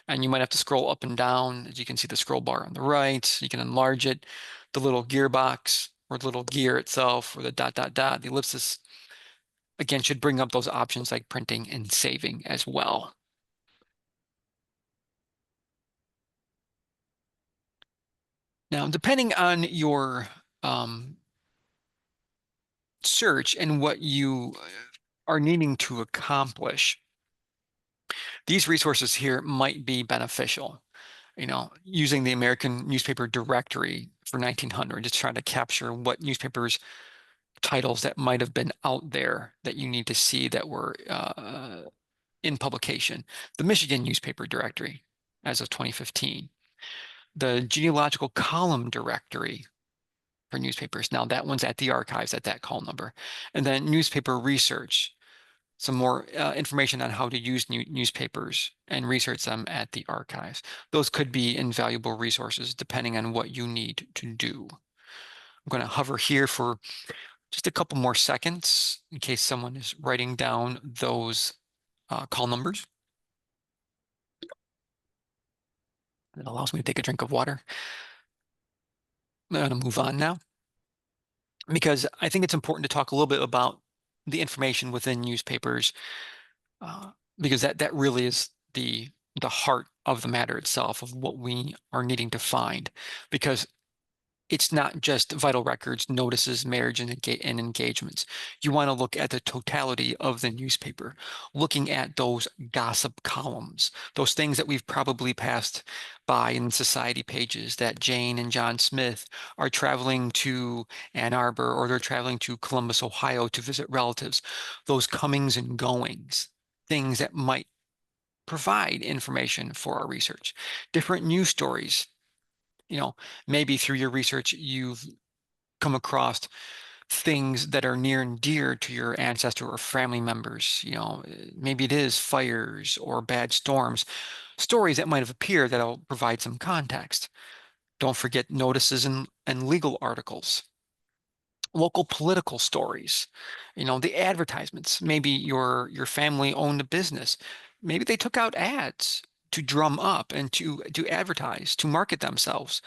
and you might have to scroll up and down. As you can see the scroll bar on the right, you can enlarge it. The little gearbox or the little gear itself, or the ... the ellipsis, again, should bring up those options like printing and saving as well. Now, depending on your search and what you are needing to accomplish, these resources here might be beneficial. Using the American Newspaper Directory for 1900, just trying to capture what newspapers titles that might have been out there that you need to see that were in publication. The Michigan Newspaper Directory as of 2015. The Genealogical Column Directory for newspapers. Now that one's at the archives at that call number. And then newspaper research, some more information on how to use newspapers and research them at the archives. Those could be invaluable resources depending on what you need to do. I'm going to hover here for just a couple more seconds in case someone is writing down those call numbers. It allows me to take a drink of water. I'm going to move on now, because I think it's important to talk a little bit about the information within newspapers, because that really is the heart of the matter itself, of what we are needing to find. Because it's not just vital records, notices, marriage, and engagements. You want to look at the totality of the newspaper, looking at those gossip columns, those things that we've probably passed by in society pages that Jane and John Smith are traveling to Ann Arbor or they're traveling to Columbus, Ohio to visit relatives, those comings and goings, things that might provide information for our research, different news stories. Maybe through your research, you've come across things that are near and dear to your ancestor or family members. Maybe it is fires or bad storms, stories that might have appeared that'll provide some context. Don't forget notices and legal articles, local political stories, the advertisements. Maybe your family owned a business. Maybe they took out ads to drum up and to advertise, to market themselves,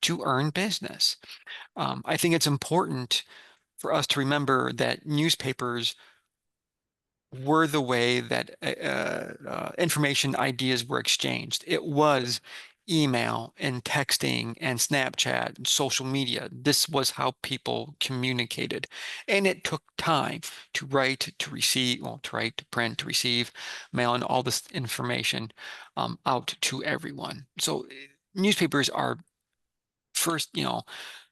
to earn business. I think it's important for us to remember that newspapers were the way that information ideas were exchanged. It was email and texting and Snapchat and social media. This was how people communicated. And it took time to write, to receive, well, to write, to print, to receive, mail, and all this information out to everyone. So newspapers are first,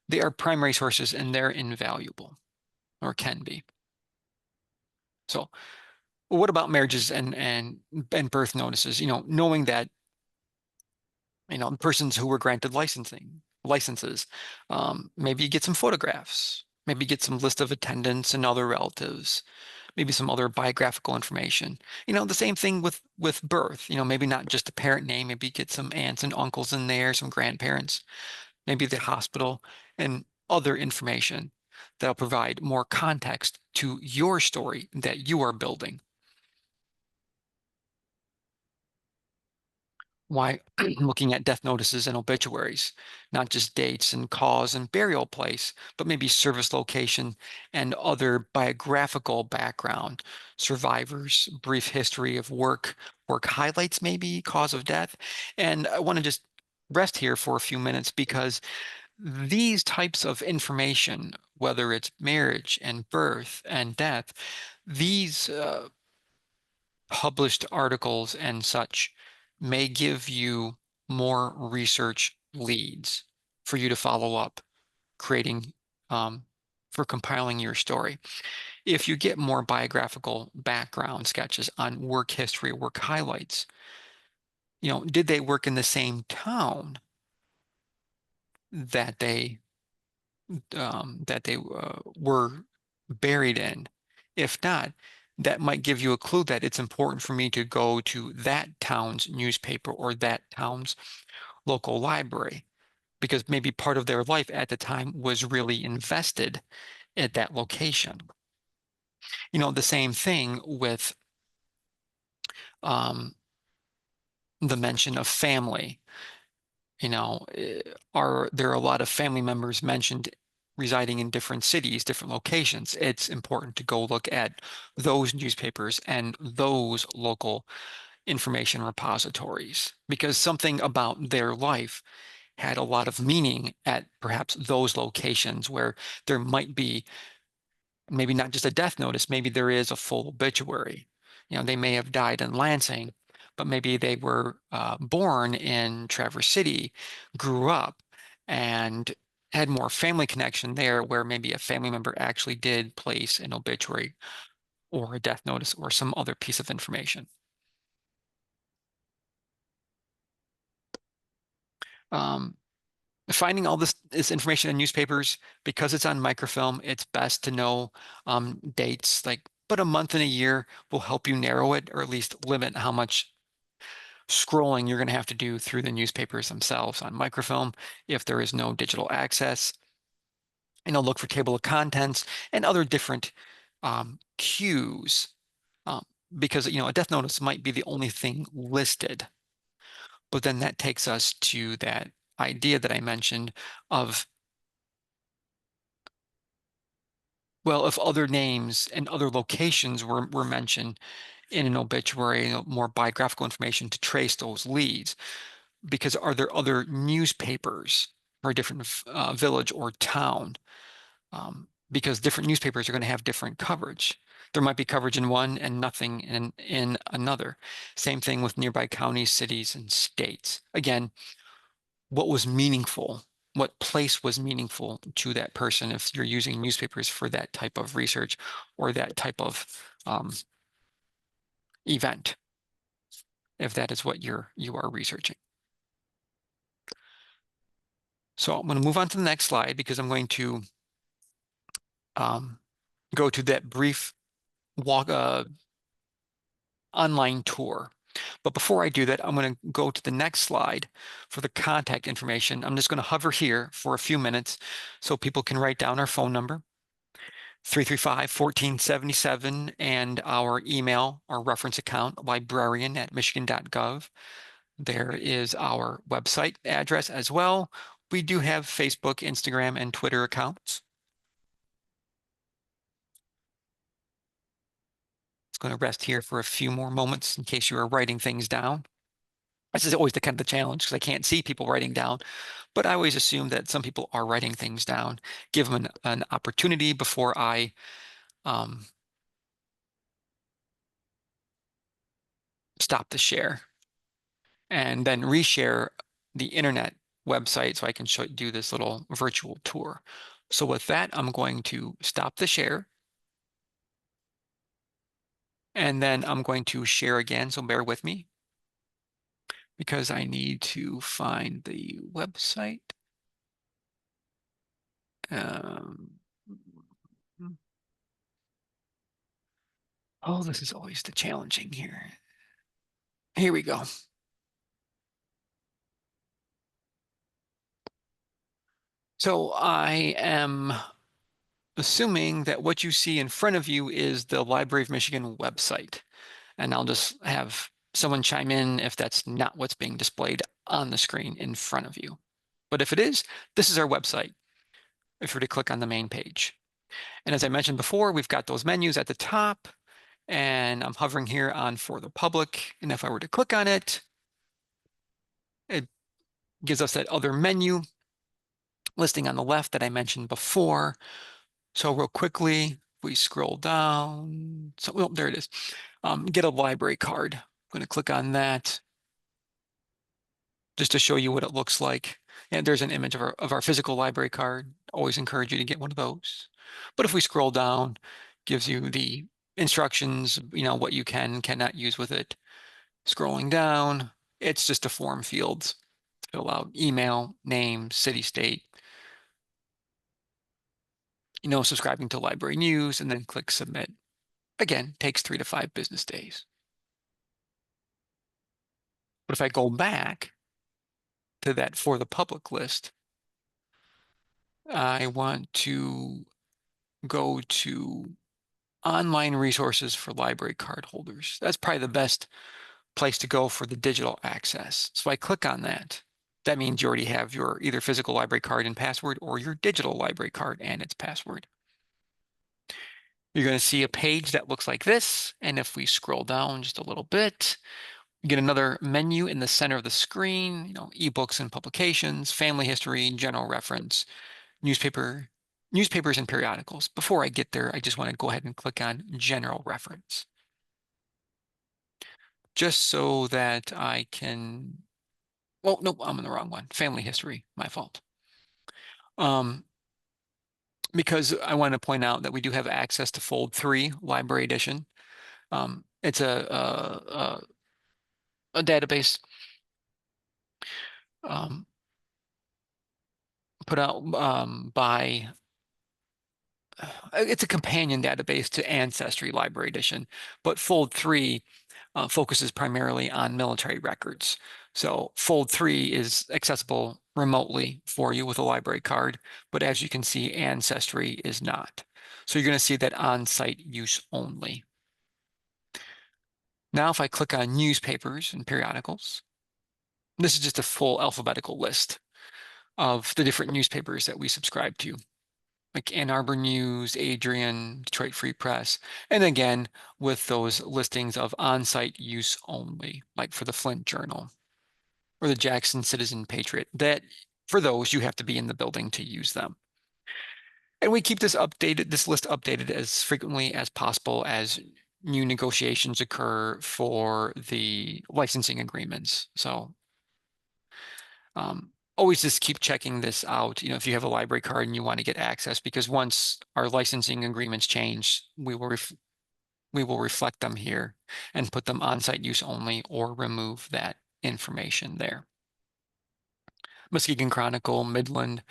they are primary sources and they're invaluable, or can be. So what about marriages and birth notices? Knowing that, the persons who were granted licenses, maybe you get some photographs, maybe get some list of attendants and other relatives, maybe some other biographical information. The same thing with birth, maybe not just the parent name, maybe get some aunts and uncles in there, some grandparents, maybe the hospital and other information that'll provide more context to your story that you are building. Why looking at death notices and obituaries, not just dates and cause and burial place, but maybe service location and other biographical background, survivors, brief history of work highlights, maybe cause of death. And I want to just rest here for a few minutes because these types of information, whether it's marriage and birth and death, these published articles and such may give you more research leads for you to follow up, creating, for compiling your story. If you get more biographical background sketches on work history, work highlights, did they work in the same town that they were buried in? If not, that might give you a clue that it's important for me to go to that town's newspaper or that town's local library, because maybe part of their life at the time was really invested at that location. The same thing with the mention of family. Are there a lot of family members mentioned residing in different cities, different locations? It's important to go look at those newspapers and those local information repositories because something about their life had a lot of meaning at perhaps those locations where there might be maybe not just a death notice, maybe there is a full obituary. They may have died in Lansing, but maybe they were born in Traverse City, grew up, and had more family connection there where maybe a family member actually did place an obituary or a death notice or some other piece of information. Finding all this information in newspapers, because it's on microfilm, it's best to know dates, but a month and a year will help you narrow it or at least limit how much scrolling you're going to have to do through the newspapers themselves on microfilm if there is no digital access. Look for table of contents and other different cues because a death notice might be the only thing listed. But then that takes us to that idea that I mentioned of, well, if other names and other locations were mentioned in an obituary, more biographical information to trace those leads, because are there other newspapers or a different village or town, because different newspapers are going to have different coverage. There might be coverage in one and nothing in another. Same thing with nearby counties, cities, and states. Again, what was meaningful, what place was meaningful to that person if you're using newspapers for that type of research or that type of event, if that is what you are researching. So I'm going to move on to the next slide because I'm going to go to that brief walk online tour. But before I do that, I'm going to go to the next slide for the contact information. I'm just going to hover here for a few minutes so people can write down our phone number, 335-1477, and our email, our reference account, librarian@michigan.gov. There is our website address as well. We do have Facebook, Instagram, and Twitter accounts. It's going to rest here for a few more moments in case you are writing things down. This is always the kind of the challenge because I can't see people writing down, but I always assume that some people are writing things down. Give them an opportunity before I stop the share and then reshare the internet website so I can do this little virtual tour. So with that, I'm going to stop the share. And then I'm going to share again, so bear with me because I need to find the website. Oh, this is always the challenging here. Here we go. So I am assuming that what you see in front of you is the Library of Michigan website. And I'll just have someone chime in if that's not what's being displayed on the screen in front of you. But if it is, this is our website, if you were to click on the main page. And as I mentioned before, we've got those menus at the top, and I'm hovering here on For the Public. And if I were to click on it, it gives us that other menu listing on the left that I mentioned before. So real quickly, we scroll down. So, well, there it is. Get a library card. I'm going to click on that just to show you what it looks like. And there's an image of our physical library card. Always encourage you to get one of those. But if we scroll down, gives you the instructions, what you cannot use with it. Scrolling down, it's just a form field. Fill out email, name, city, state, subscribing to library news, and then click submit. Again, takes 3 to 5 business days. But if I go back to that For the Public list, I want to go to online resources for library card holders. That's probably the best place to go for the digital access. So I click on that. That means you already have your either physical library card and password or your digital library card and its password. You're going to see a page that looks like this. And if we scroll down just a little bit, you get another menu in the center of the screen, ebooks and publications, family history, general reference, newspapers and periodicals. Before I get there, I just want to go ahead and click on general reference. Just so that I can, well, nope, I'm in the wrong one. Family history, my fault. Because I want to point out that we do have access to Fold 3 Library Edition. It's a database put out by, it's a companion database to Ancestry Library Edition, but Fold 3 focuses primarily on military records. So Fold 3 is accessible remotely for you with a library card, but as you can see, Ancestry is not. So you're going to see that on-site use only. Now, if I click on newspapers and periodicals, this is just a full alphabetical list of the different newspapers that we subscribe to, like Ann Arbor News, Adrian, Detroit Free Press, and again, with those listings of on-site use only, like for the Flint Journal or the Jackson Citizen Patriot. That for those, you have to be in the building to use them. And we keep this list updated as frequently as possible as new negotiations occur for the licensing agreements. So always just keep checking this out. You know, if you have a library card and you want to get access, because once our licensing agreements change, we will reflect them here and put them on-site use only or remove that information there. Muskegon Chronicle, Midland,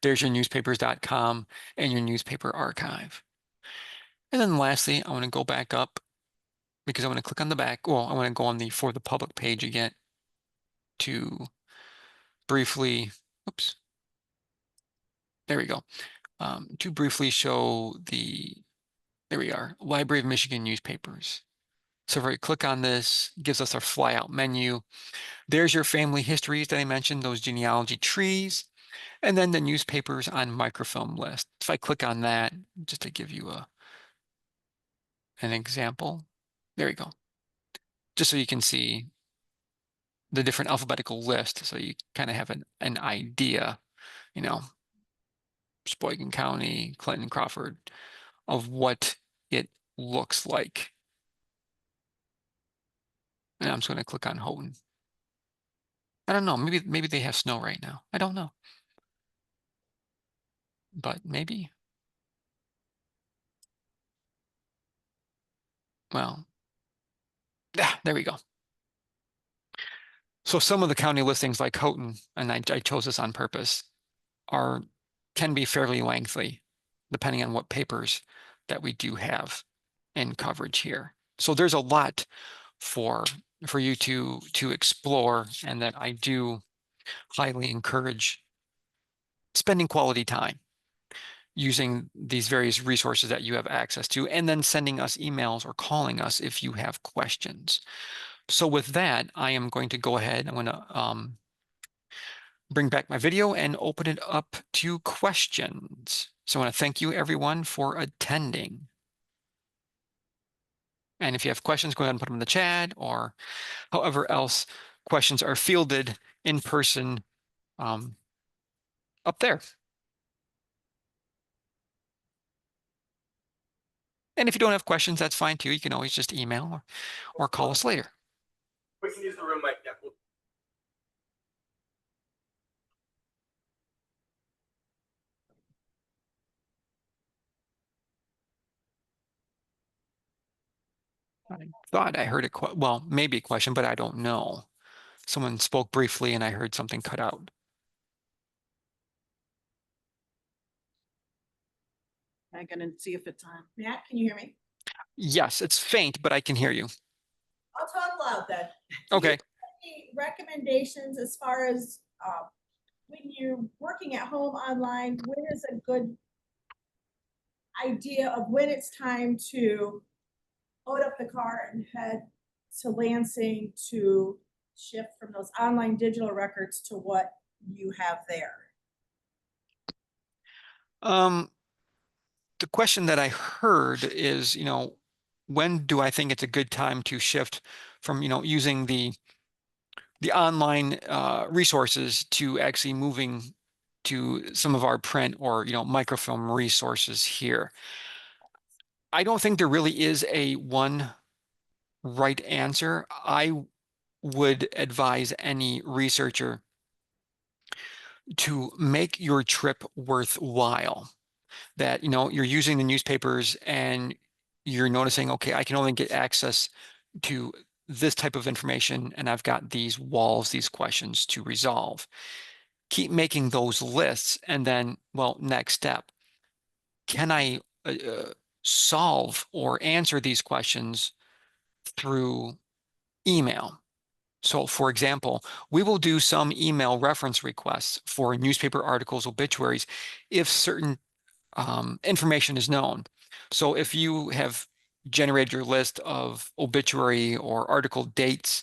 there's your newspapers.com and your newspaper archive. And then lastly, I want to go back up because I want to click on the back. Well, I want to go on the for the public page again to briefly, oops, there we go. To briefly show there we are, Library of Michigan newspapers. So if I click on this, it gives us our flyout menu. There's your family histories that I mentioned, those genealogy trees, and then the newspapers on microfilm list. If I click on that, just to give you an example, there we go. Just so you can see the different alphabetical list, so you kind of have an idea, you know, Sheboygan County, Clinton, Crawford, of what it looks like. And I'm just going to click on Houghton. I don't know, maybe they have snow right now. I don't know. But maybe. Well, there we go. So some of the county listings like Houghton, and I chose this on purpose, can be fairly lengthy, depending on what papers that we do have in coverage here. So there's a lot for you to explore, and that I do highly encourage spending quality time using these various resources that you have access to, and then sending us emails or calling us if you have questions. So with that, I am going to go ahead. I'm going to bring back my video and open it up to questions. So I want to thank you everyone for attending. And if you have questions, go ahead and put them in the chat, or however else questions are fielded in person up there. And if you don't have questions, that's fine too. You can always just email or call us later. We can use the room mic, yeah. I thought I heard well, maybe a question, but I don't know. Someone spoke briefly and I heard something cut out. I'm gonna see if it's on. Matt, can you hear me? Yes, it's faint, but I can hear you. I'll talk loud then. Okay. Any recommendations as far as when you're working at home online, when is a good idea of when it's time to load up the car and head to Lansing to shift from those online digital records to what you have there? The question that I heard is, when do I think it's a good time to shift from, using the online resources to actually moving to some of our print or, microfilm resources here? I don't think there really is a one right answer. I would advise any researcher to make your trip worthwhile. That, you're using the newspapers and you're noticing, okay, I can only get access to this type of information and I've got these walls, these questions to resolve. Keep making those lists, and then, well, next step, can I solve or answer these questions through email? So for example, we will do some email reference requests for newspaper articles, obituaries, if certain information is known. So if you have generated your list of obituary or article dates,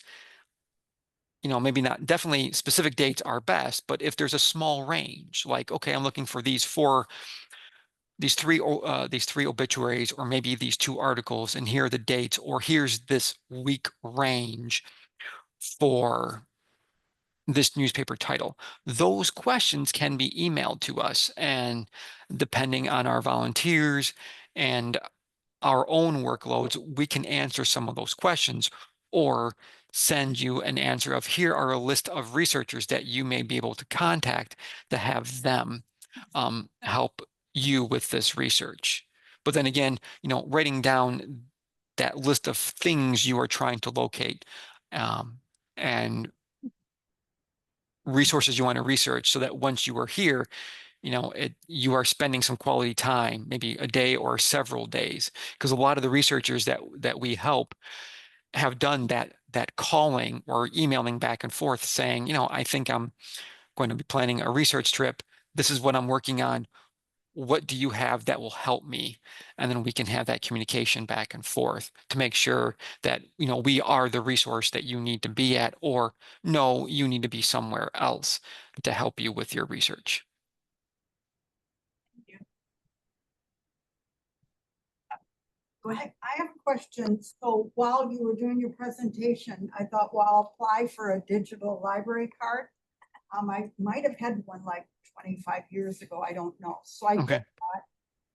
maybe not, definitely specific dates are best, but if there's a small range, like, okay, I'm looking for these three obituaries, or maybe these 2 articles, and here are the dates, or here's this week range for this newspaper title. Those questions can be emailed to us, and depending on our volunteers and our own workloads, we can answer some of those questions or send you an answer of here are a list of researchers that you may be able to contact to have them help you with this research. But then again, writing down that list of things you are trying to locate and resources you want to research, so that once you are here, you are spending some quality time, maybe a day or several days, because a lot of the researchers that we help have done that calling or emailing back and forth saying, I think I'm going to be planning a research trip. This is what I'm working on. What do you have that will help me? And then we can have that communication back and forth to make sure that, we are the resource that you need to be at, or no, you need to be somewhere else to help you with your research. Go ahead. I have a question. So while you were doing your presentation, I thought, well, I'll apply for a digital library card. I might have had one like 25 years ago. I don't know. So I did Okay. that.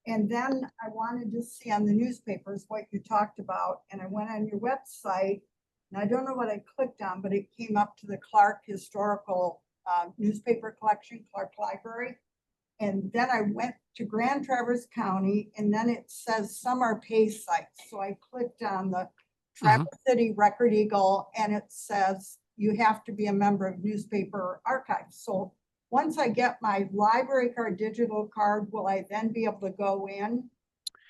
And then I wanted to see on the newspapers what you talked about. And I went on your website, and I don't know what I clicked on, but it came up to the Clark Historical Newspaper Collection, Clark Library. And then I went to Grand Traverse County, and then it says some are pay sites. So I clicked on the Traverse City Record Eagle, and it says you have to be a member of newspaper archives. So once I get my library card, digital card, will I then be able to go in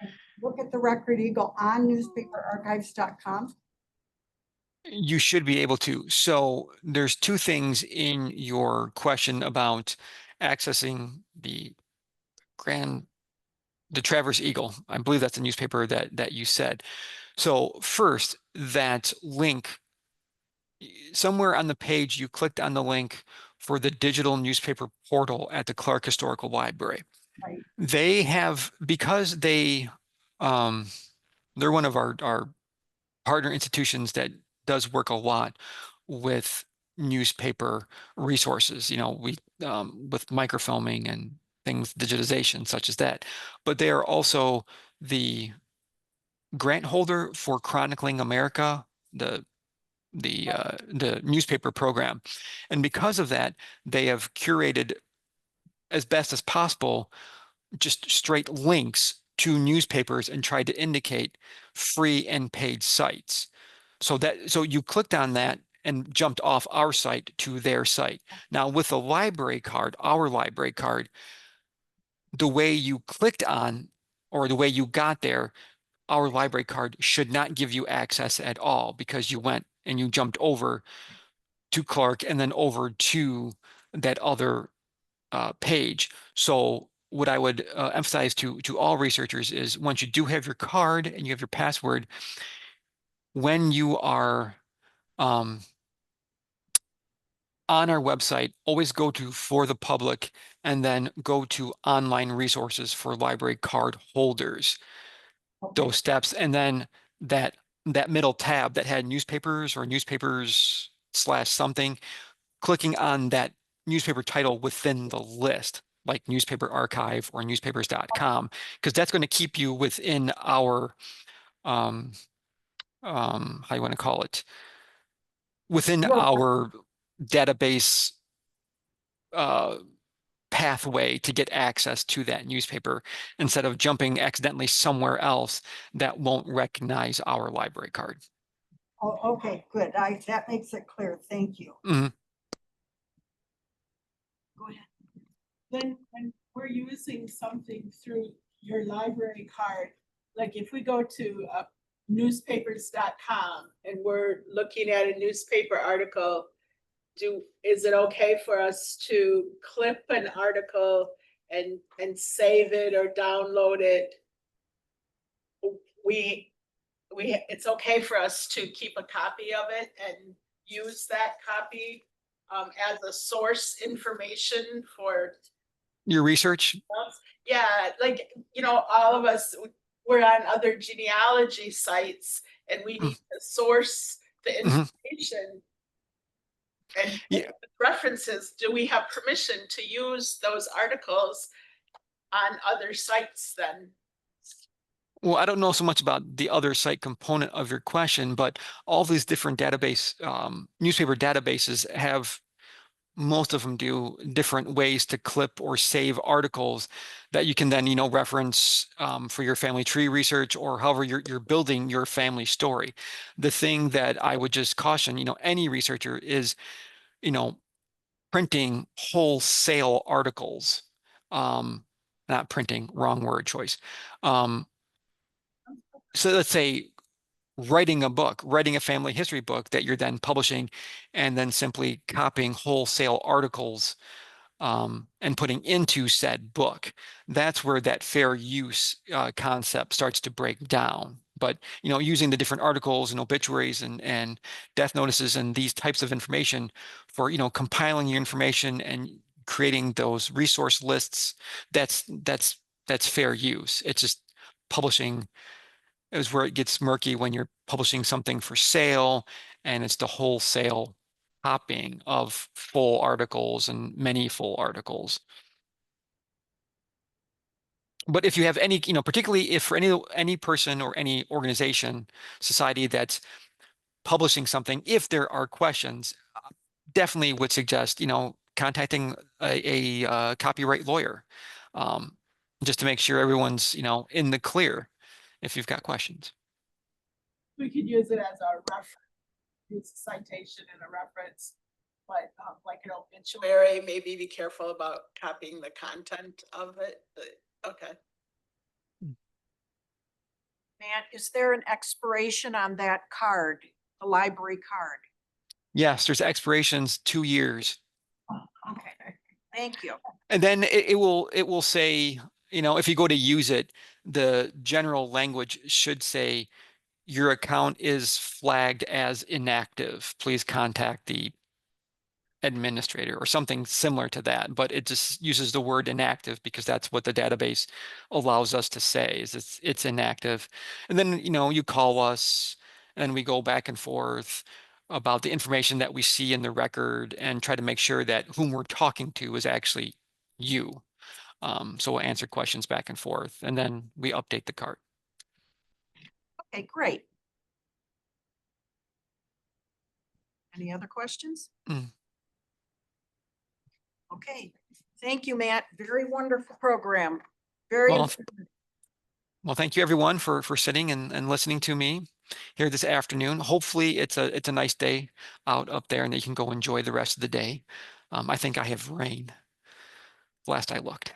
and look at the Record Eagle on newspaperarchives.com? You should be able to. So there's two things in your question about accessing the Traverse Eagle. I believe that's the newspaper that you said. So first, that link, somewhere on the page, you clicked on the link for the digital newspaper portal at the Clark Historical Library. Right. They have, because they're one of our partner institutions that does work a lot with newspaper resources, we with microfilming and things, digitization such as that. But they are also the grant holder for Chronicling America, the newspaper program. And because of that, they have curated as best as possible just straight links to newspapers and tried to indicate free and paid sites. So you clicked on that and jumped off our site to their site. Now with the library card, our library card, the way you clicked on or the way you got there, our library card should not give you access at all, because you went and you jumped over to Clark and then over to that other page. So what I would emphasize to all researchers is, once you do have your card and you have your password, when you are on our website, always go to For the Public and then go to Online Resources for Library Card Holders. Okay. Those steps, and then that middle tab that had newspapers or newspapers / something, clicking on that newspaper title within the list, like Newspaper Archive or newspapers.com, because that's going to keep you within our how you want to call it, within Your- our database pathway to get access to that newspaper, instead of jumping accidentally somewhere else that won't recognize our library card. Oh, okay, good. That makes it clear. Thank you. Mhm. Go ahead. Then when we're using something through your library card, like if we go to newspapers.com and we're looking at a newspaper article, is it okay for us to clip an article and save it or download it? It's okay for us to keep a copy of it and use that copy as a source information for Your research. us? Yeah, like, all of us, we're on other genealogy sites and we need to source the information. And Yeah. references, do we have permission to use those articles on other sites then? Well, I don't know so much about the other site component of your question, but all these different database, newspaper databases have, most of them do different ways to clip or save articles that you can then, reference for your family tree research or however you're building your family story. The thing that I would just caution, any researcher is, printing wholesale articles. Not printing, wrong word choice. So let's say writing a family history book that you're then publishing and then simply copying wholesale articles and putting into said book. That's where that fair use concept starts to break down. But using the different articles and obituaries and death notices and these types of information for compiling your information and creating those resource lists, that's fair use. It's just publishing is where it gets murky when you're publishing something for sale and it's the wholesale copying of full articles and many full articles. But if you have any, particularly if for any person or any organization, society that's publishing something, if there are questions, definitely would suggest, contacting a copyright lawyer, just to make sure everyone's, in the clear if you've got questions. We could use it as a reference, use a citation and a reference. But like an obituary, maybe be careful about copying the content of it. Okay. Matt, is there an expiration on that card, the library card? Yes, there's expirations 2 years. Okay, thank you. And then it will say, if you go to use it, the general language should say your account is flagged as inactive. Please contact the administrator or something similar to that. But it just uses the word inactive because that's what the database allows us to say is it's inactive. And then, you call us and we go back and forth about the information that we see in the record and try to make sure that whom we're talking to is actually you. So we'll answer questions back and forth and then we update the cart. Okay, great. Any other questions? Mm. Okay, thank you, Matt. Very wonderful program. Very. Well, thank you everyone for sitting and listening to me here this afternoon. Hopefully it's a nice day out up there and that you can go enjoy the rest of the day. I think I have rain. Last I looked.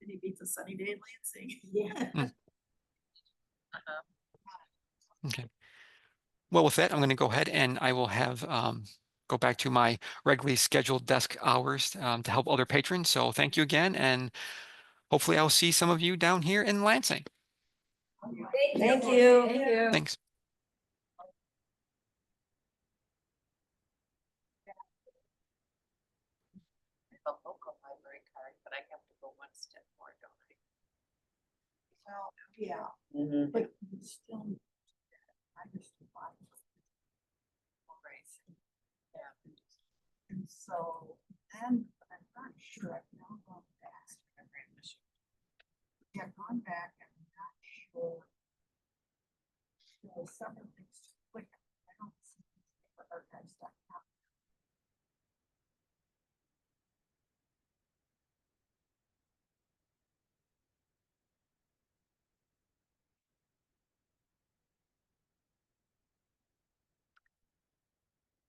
He beats a sunny day in Lansing. Yeah. Okay. Well, with that, I'm going to go ahead and I will have go back to my regularly scheduled desk hours to help other patrons. So thank you again, and hopefully I'll see some of you down here in Lansing. Thank you. Thanks. A local library card, but I have to go one step more, don't I? Well, yeah, but still, I used to buy. Yeah. And so then I'm not sure, I've now gone back. Yeah, gone back and I'm not sure. There were several things to click. I don't see for archives.com.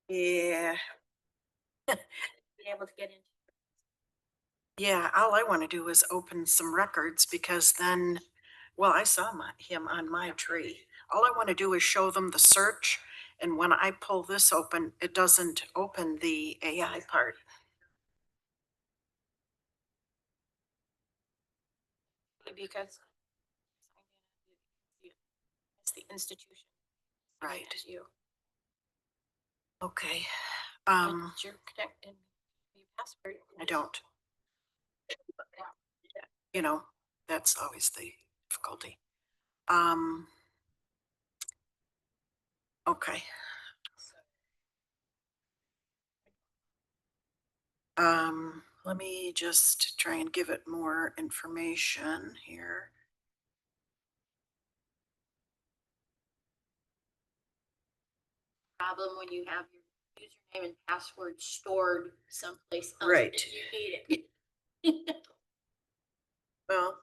Yeah. Be able to get into. Yeah, all I want to do is open some records because then, well, I saw him on my tree. All I want to do is show them the search. And when I pull this open, it doesn't open the AI part. Because it's the institution. Right. It's you. Okay. It's your connected password. I don't. That's always the difficulty. Okay. Let me just try and give it more information here. Problem when you have your username and password stored someplace else. Right. If you need it. Well,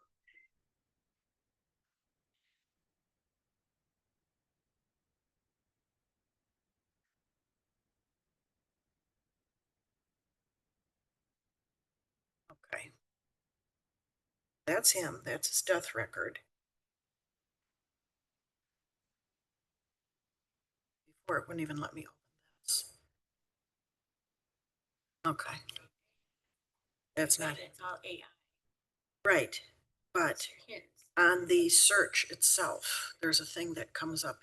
okay. That's him. That's his death record. Before it wouldn't even let me open this. Okay. That's not it. It's all AI. Right. But It's your hints. on the search itself, there's a thing that comes up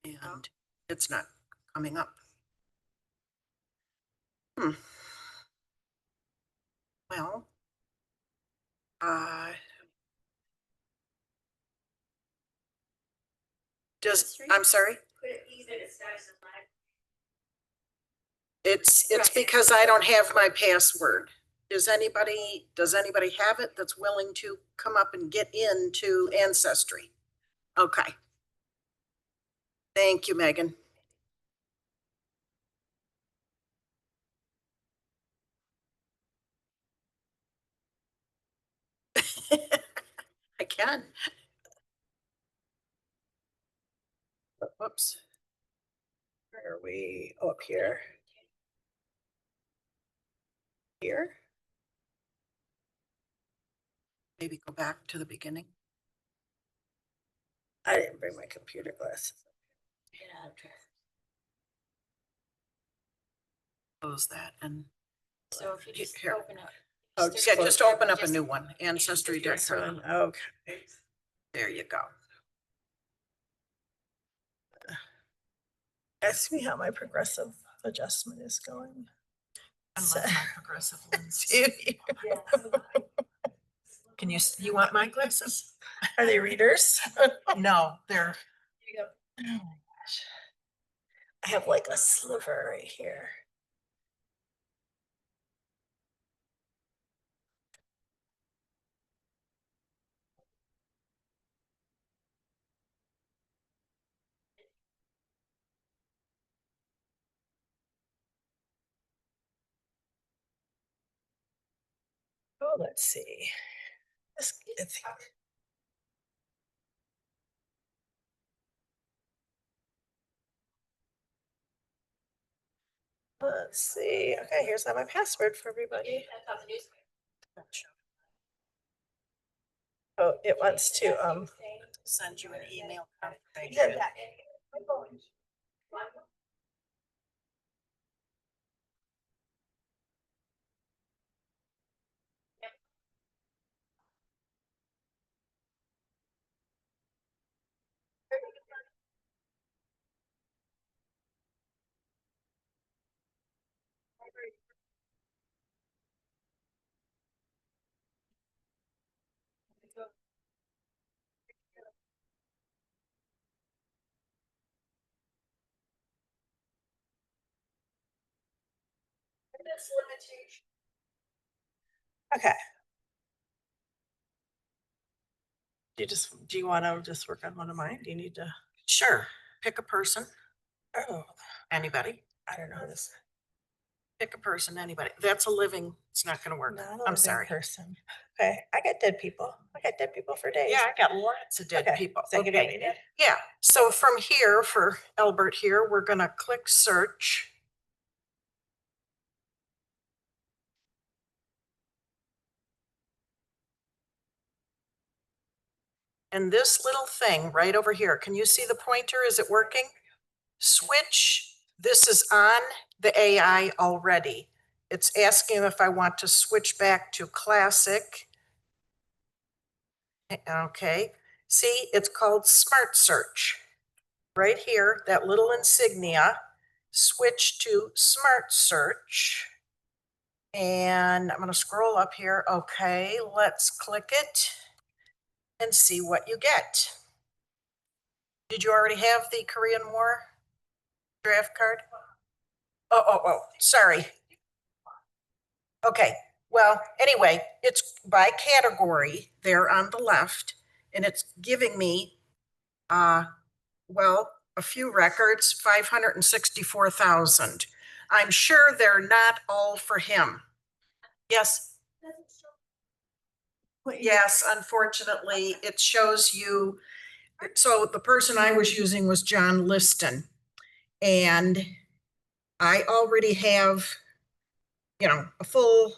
here and it's not coming up. Well, I'm sorry? Could it be that it's status of live? It's because I don't have my password. Does anybody have it that's willing to come up and get into Ancestry? Okay. Thank you, Megan. I can. Whoops. Where are we? Up here. Here. Maybe go back to the beginning. I didn't bring my computer glasses. Close that and. So if you just Here. open up. Oh, yeah, just open up a new one, Ancestry. Ancestry.com. Okay. There you go. Ask me how my progressive adjustment is going. I So- love my progressive lenses. Do you? Can you want my glasses? Are they readers? No, they're. Oh my gosh. I have like a sliver right here. Oh, let's see. Let's see. Okay, here's my password for everybody. Oh, it wants to Send you an email Yeah, confirmation. that. Okay. Do you want to just work on one of mine? Do you need to? Sure, pick a person, Oh, anybody, I don't know this. pick a person, anybody. That's a living, it's not gonna work. Not a I'm living sorry. person. Okay, I got dead people. I got dead people for days. Yeah, I got lots of dead Okay, people. is that gonna Okay. be it? Yeah, so from here, for Albert here, we're gonna click search. And this little thing right over here, can you see the pointer? Is it working? Switch, this is on the AI already. It's asking if I want to switch back to classic. Okay, see, it's called Smart Search. Right here, that little insignia, switch to Smart Search. And I'm gonna scroll up here. Okay, let's click it and see what you get. Did you already have the Korean War draft card? Oh, sorry. Okay, well, anyway, it's by category there on the left, and it's giving me, well, a few records, 564,000. I'm sure they're not all for him. Yes, yes, unfortunately, it shows you. So the person I was using was John Liston, and I already have, a full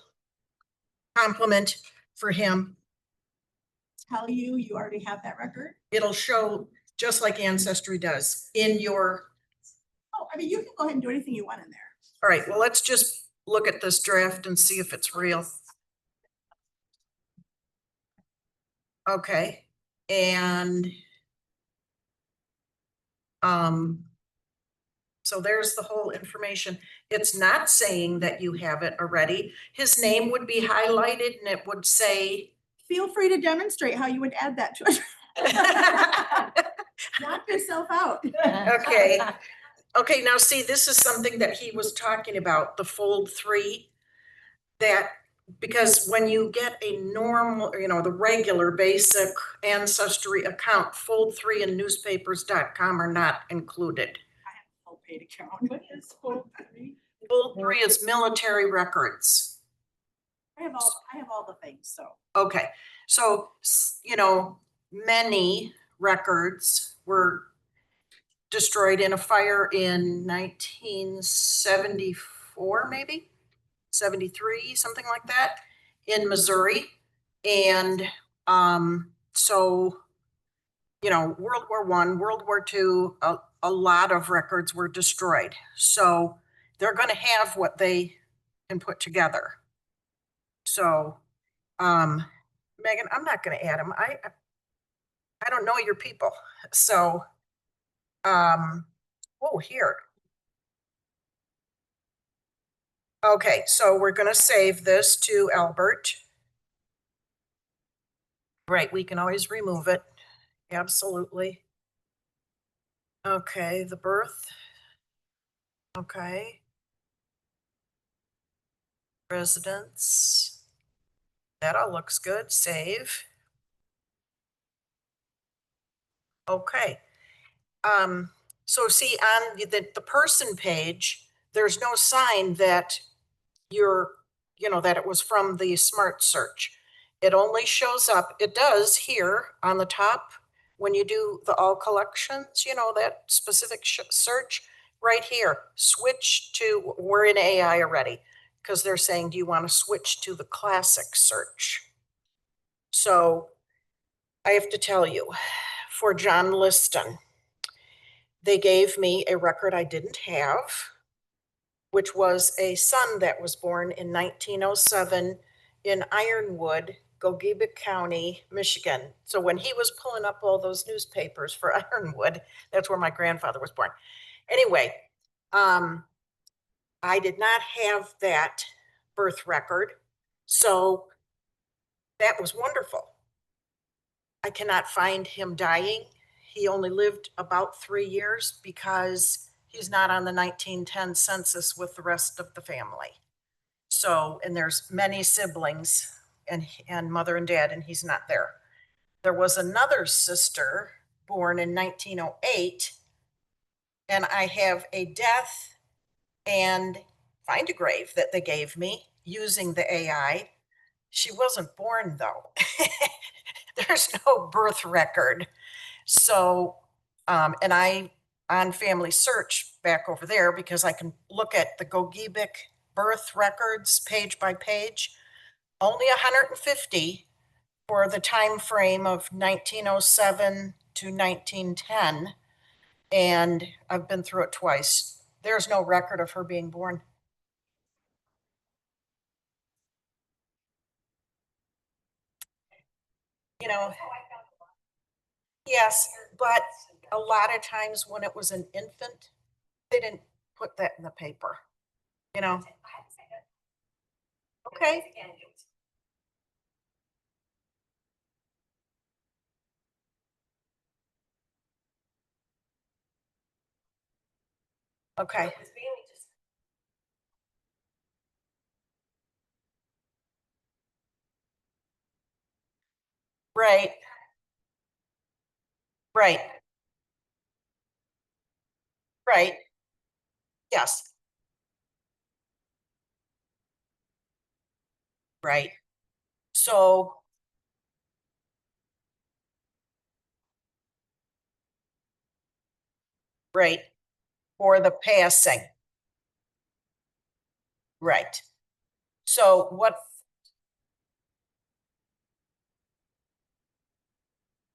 complement for him. Tell you, you already have that record? It'll show just like Ancestry does in your, Oh, I mean, you can go ahead and do anything you want in there. all right, well, let's just look at this draft and see if it's real. Okay, and so there's the whole information. It's not saying that you have it already. His name would be highlighted and it would say. Feel free to demonstrate how you would add that to it. Knock yourself out. Okay. Okay, now see, this is something that he was talking about, the fold 3. That, because when you get a normal, the regular basic ancestry account, fold 3 and newspapers.com are not included. I have a full paid account. What is full 3? Fold 3 is military records. I have all the things, so. Okay, so, many records were destroyed in a fire in 1974, maybe 73, something like that, in Missouri. And so, World War I, World War II, a lot of records were destroyed. So they're going to have what they can put together. So, Megan, I'm not going to add them. I don't know your people. So, oh, here. Okay, so we're going to save this to Albert. Right, we can always remove it. Absolutely. Okay, the birth. Okay. Residence. That all looks good. Save. Okay. So see on the person page, there's no sign that that it was from the smart search. It only shows up, it does here on the top when you do the all collections, that specific search right here. Switch to, we're in AI already, because they're saying, do you want to switch to the classic search? So I have to tell you, for John Liston, they gave me a record I didn't have, which was a son that was born in 1907 in Ironwood, Gogebic County, Michigan. So when he was pulling up all those newspapers for Ironwood, that's where my grandfather was born. Anyway, I did not have that birth record, so that was wonderful. I cannot find him dying. He only lived about 3 years because he's not on the 1910 census with the rest of the family. So, and there's many siblings and mother and dad, and he's not there. There was another sister born in 1908, and I have a death and find a grave that they gave me using the AI. She wasn't born though. There's no birth record. So, and I on Family Search back over there because I can look at the Gogebic birth records page by page. Only 150 for the time frame of 1907 to 1910, and I've been through it twice. There's no record of her being born. Yes, but a lot of times when it was an infant, they didn't put that in the paper, Okay. Okay. Right. Right. Right. Yes. Right. So, right, for the passing. Right. So what?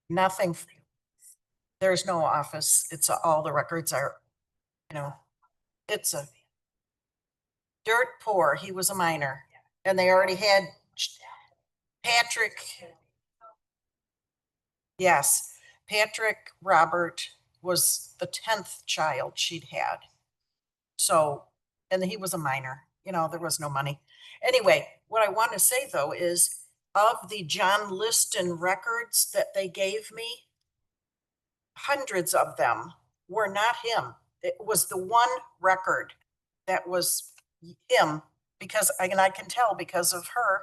Nothing. There's no office. It's all the records are, it's a dirt poor. He was a minor and they already had Patrick. Yes, Patrick Robert was the 10th child she'd had. So, and he was a minor, there was no money. Anyway, what I want to say though is of the John Liston records that they gave me, hundreds of them were not him. It was the one record that was him because I can tell because of her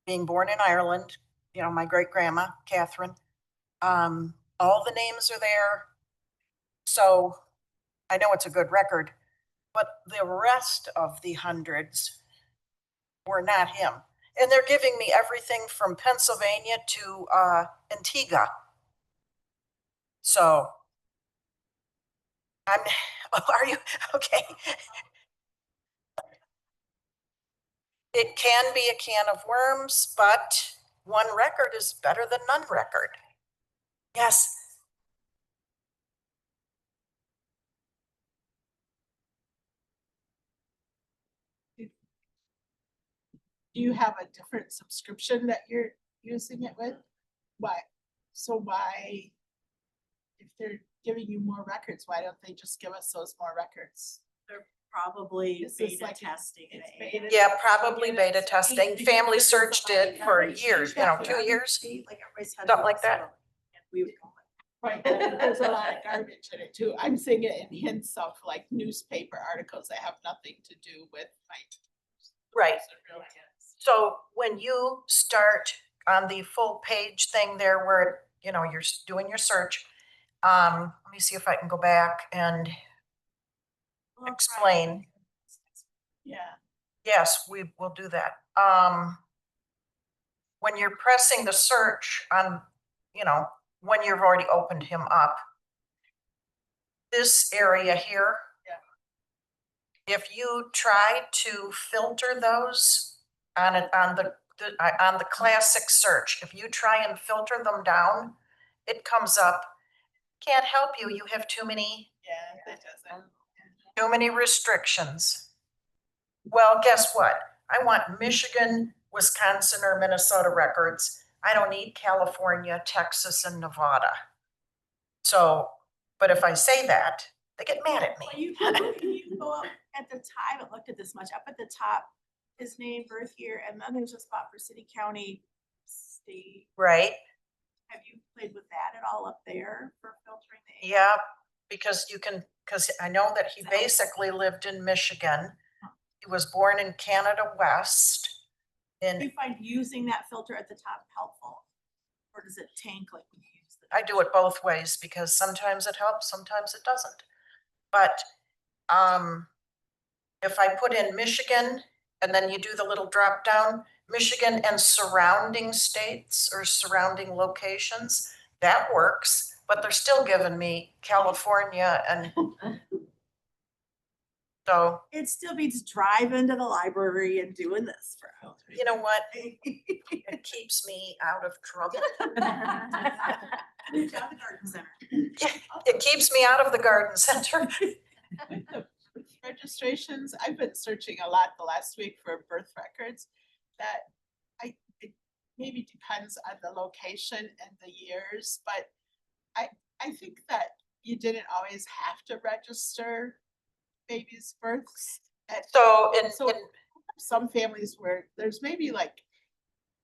being born in Ireland, my great grandma, Catherine. All the names are there. So I know it's a good record, but the rest of the hundreds were not him. And they're giving me everything from Pennsylvania to Antigua. So I'm, are you, okay. It can be a can of worms, but one record is better than none record. Yes. Do you have a different subscription that you're using it with? Why? So why, if they're giving you more records, why don't they just give us those more records? Probably This is beta like- testing. it's it. beta Yeah, testing probably and beta it's- testing. Family Search did for years, 2 years. Like everybody's had Something like that. and we would go, Right, there's a lot of garbage in it too. I'm seeing it in hints of like newspaper articles that have nothing to do with my. Right. So when you start on the full page thing there where, you're doing your search, let me see if I can go back and "Oh, explain. Yeah, Yes, we will do that. When you're pressing the search on, when you've already opened him up, this area here, if you try to filter those on the classic search, if you try and filter them down, it comes up, can't help you, you have too many restrictions. Well, guess what? I want Michigan, Wisconsin, or Minnesota records. I don't need California, Texas, and Nevada. So, but if I say that, they get mad at Well, me. you go up at the time, I haven't looked at this much, up at the top, his name, birth year, and then there's a spot for city, county, state. Right? Have you played with that at all up there for filtering the? Yeah, because I know that he basically lived in Michigan. He was born in Canada West. Do And you find using that filter at the top helpful? Or does it tank like when you use the? I do it both ways because sometimes it helps, sometimes it doesn't. But if I put in Michigan and then you do the little drop down, Michigan and surrounding states or surrounding locations, that works, but they're still giving me California and so. It still beats driving to the library and doing this for filtering. You know what? It keeps me out of trouble. Move down the garden center. It keeps me out of the garden center. with the registrations, I've been searching a lot the last week for birth records that it maybe depends on the location and the years, but I think that you didn't always have to register babies' births. So So some families where there's maybe like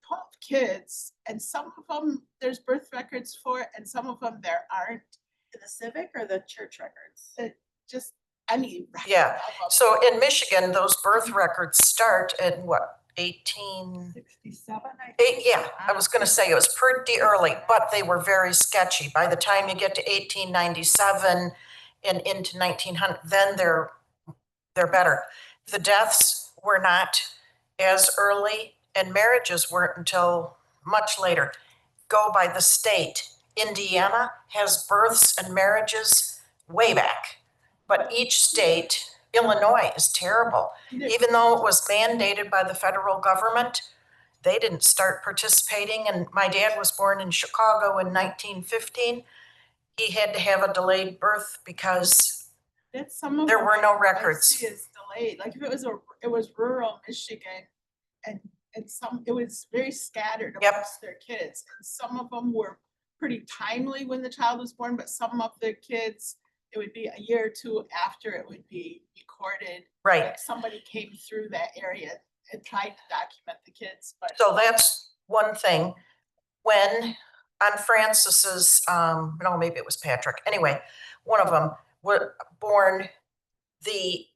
12 kids and some of them there's birth records for and some of them there aren't. In the civic or the church records? Just any record Yeah. of them. So in Michigan, those birth records start at what? 67, I think. Yeah, I was gonna say it was pretty early, but they were very sketchy. By the time you get to 1897 and into 1900, then they're better. The deaths were not as early and marriages weren't until much later. Go by the state. Indiana has births and marriages way back, but each state, Illinois is terrible. Even though it was mandated by the federal government, they didn't start participating. And my dad was born in Chicago in 1915. He had to have a delayed birth because That's some of there them were no I records. see is delayed, like if it was rural Michigan and it was very scattered Yep. amongst their kids. And some of them were pretty timely when the child was born, but some of the kids, it would be a year or two after it would be recorded. Right. Like somebody came through that area and tried to document the kids, but. So that's one thing. When on Francis's, no, maybe it was Patrick. Anyway, one of them were born, the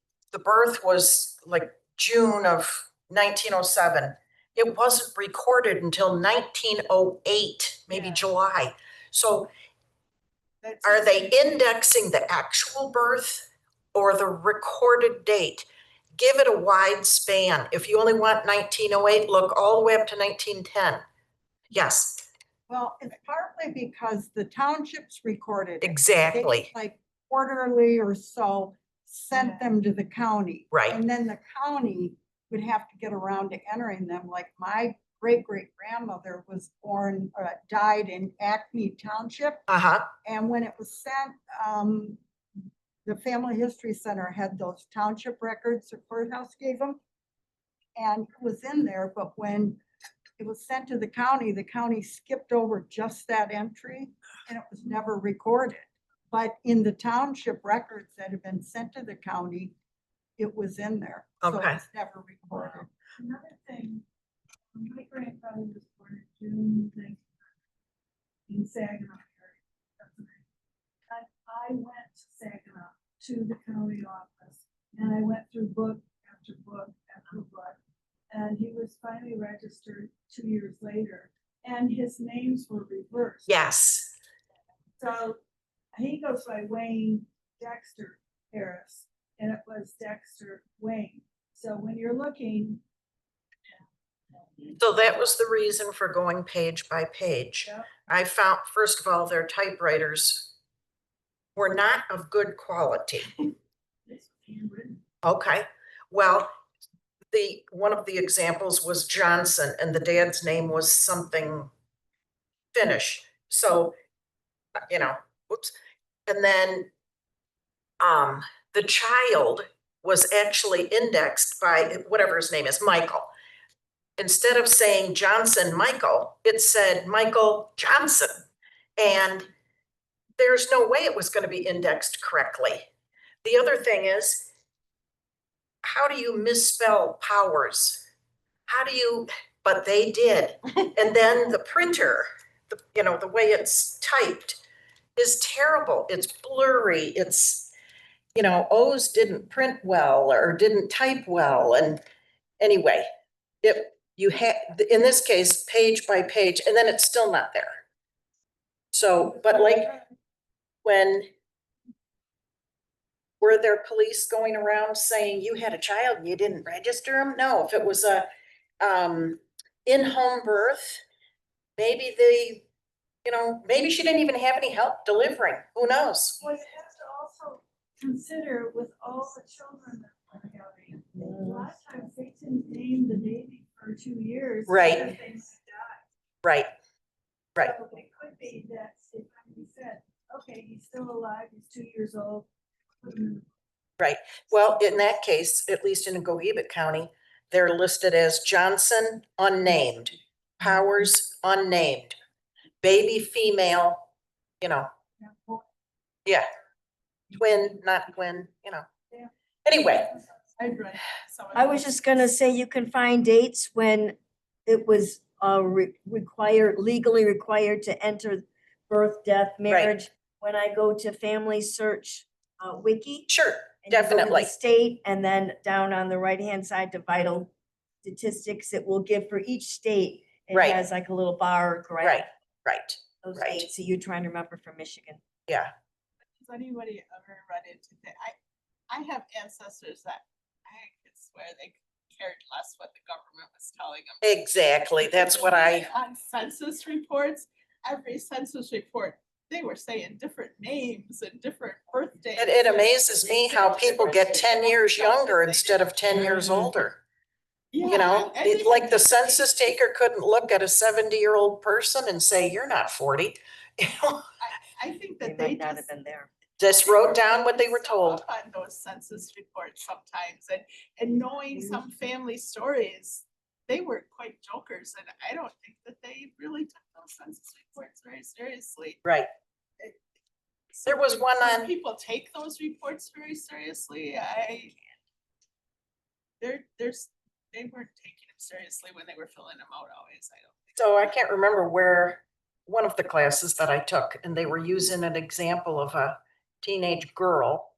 birth was like June of 1907. It wasn't recorded until 1908, maybe Yeah. July. So that's- are they indexing the actual birth or the recorded date? Give it a wide span. If you only want 1908, look all the way up to 1910. Yes, Well, it's partly because the townships recorded it. They, exactly. like quarterly or so, sent them to the county. Right. And then the county would have to get around to entering them. Like my great-great-grandmother was born, died in Acme Township. Uh-huh. And when it was sent, the Family History Center had those township records the courthouse gave them. And it was in there, but when it was sent to the county skipped over just that entry and it was never recorded. But in the township records that have been sent to the county, it was in there. So Okay. it's never recorded. Another thing, my grandfather was born in June 1900 in Saginaw area. And I went to Saginaw to the county office and I went through book after book after book. And he was finally registered 2 years later and his names were reversed. Yes. So he goes by Wayne Dexter Harris and it was Dexter Wayne. So when you're looking. So that was the reason for going page by page. Yep. I found, first of all, their typewriters were not of good quality. It's handwritten. Okay. Well, one of the examples was Johnson and the dad's name was something Finnish. So, whoops. And then the child was actually indexed by whatever his name is, Michael. Instead of saying Johnson Michael, it said Michael Johnson. And there's no way it was going to be indexed correctly. The other thing is, how do you misspell Powers? But they did. And then the printer, the way it's typed is terrible. It's blurry. It's, O's didn't print well or didn't type well. And anyway, you had, in this case, page by page, and then it's still not there. So, but like were there police going around saying you had a child and you didn't register them? No, if it was a in-home birth, maybe maybe she didn't even have any help delivering. Who knows? Well, you have to also consider with all the children that are having, a lot of times they didn't name the baby for 2 years. Right. because they died. Right. Right. So it could be that if you said, okay, he's still alive, he's 2 years old. Right. Well, in that case, at least in Gogebic County, they're listed as Johnson unnamed, Powers unnamed, baby female, yeah, twin, not twin, Anyway, I'd read some of I was those. just gonna say, you can find dates when it was legally required to enter birth, death, marriage. When I go to Family Search Wiki. sure, and you go to the definitely. State, and then down on the right-hand side to vital statistics it will give for each state. It Right. has like a little bar graph. Right, Of right. states, so you're trying to remember from Michigan. yeah. Does anybody ever run into that? I have ancestors that I could swear they cared less what the government was telling them. Exactly, that's what On census reports, every census report, they were saying different names and different birthdays. it amazes me how people get 10 years younger instead of 10 years older. You know, and they like had the to- census taker couldn't look at a 70-year-old person and say, you're not 40. You know, I think They that they might not just. have been there. just wrote down what they were so told. up on those census reports sometimes, and knowing some family stories, they were quite jokers, and I don't think that they really took those census reports very seriously. Right. So There was one when on, people take those reports very seriously, they weren't taking them seriously when they were filling them out always, I don't think. so I can't remember where, one of the classes that I took, and they were using an example of a teenage girl,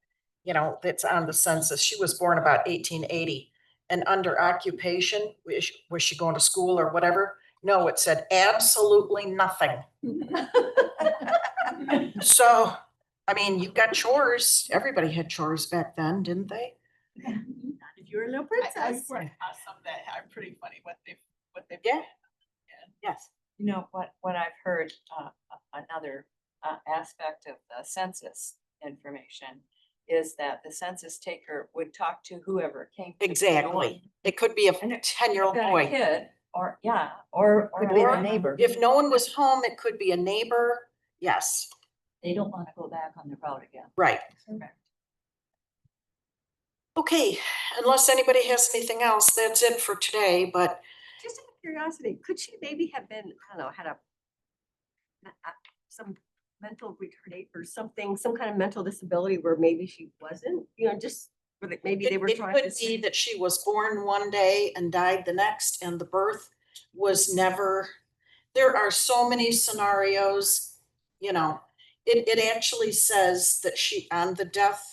you know, that's on the census. She was born about 1880. And under occupation, was she going to school or whatever? No, it said absolutely nothing. So, I mean, you've got chores. Everybody had chores back then, didn't they? Not if you're a little I've princess. run across some that are pretty funny what they've. Yeah. Yes. You know, what I've heard, another aspect of the census information is that the census taker would talk to whoever came. to the door. Exactly. It could be a And it 10-year-old Got a boy. kid, or, yeah, or. Could be or a neighbor. If no one was home, it could be a neighbor. Yes, They don't want to go back on the route again. right. Correct. Okay, unless anybody has anything else, that's it for today, but Just out of curiosity, could she maybe have been, I don't know, had some mental retardate or something, some kind of mental disability where maybe she wasn't, just, where maybe they were it trying could to be say. that she was born one day and died the next, and the birth was never, there are so many scenarios, you know. It actually says that she, on the death,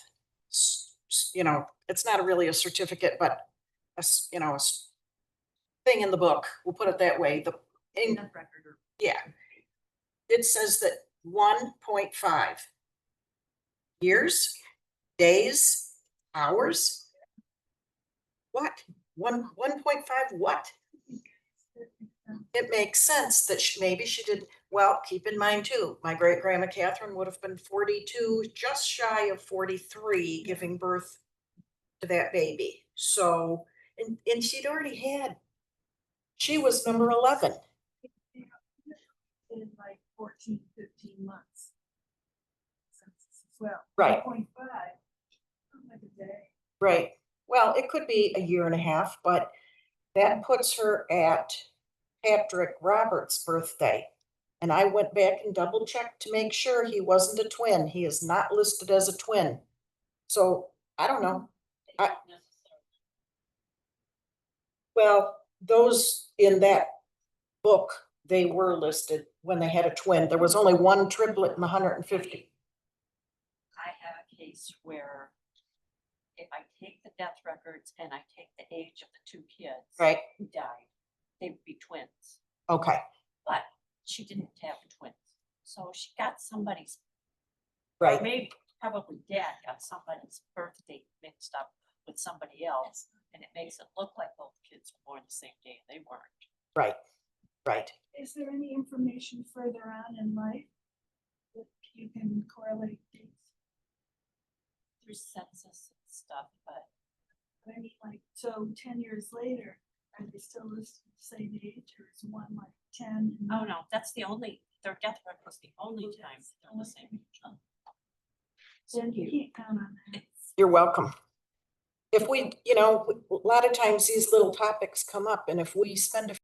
you know, it's not really a certificate, but you know, thing in the book, we'll put it that way, Death record or. yeah. It says that 1.5 years, days, hours. What? 1.5 what? It makes sense that maybe she did, well, keep in mind too, my great grandma Catherine would have been 42, just shy of 43, giving birth to that baby. So, and she'd already had, she was number 11. In like 14, 15 months. Census as well. Right. 1.5, like a day. Right. Well, it could be a year and a half, but that puts her at Patrick Roberts' birthday. And I went back and double checked to make sure he wasn't a twin. He is not listed as a twin. So I don't know. Well, those in that book, they were listed when they had a twin. There was only one triplet in the 150. I have a case where if I take the death records and I take the age of the two kids. Right. Who died, they would be twins, Okay. but she didn't have twins. So she got somebody's, Right. maybe probably dad got somebody's birth date mixed up with somebody else. And it makes it look like both kids were born the same day. They weren't. Right. Right. Is there any information further on in life that you can correlate dates? Through census and stuff, but I mean, like, so 10 years later, are they still listed the same age, or is one like 10? and oh no, that's the only, their death record was the only time they're the same age. Then you can't count on that. You're welcome. If we, you know, a lot of times these little topics come up, and if we spend a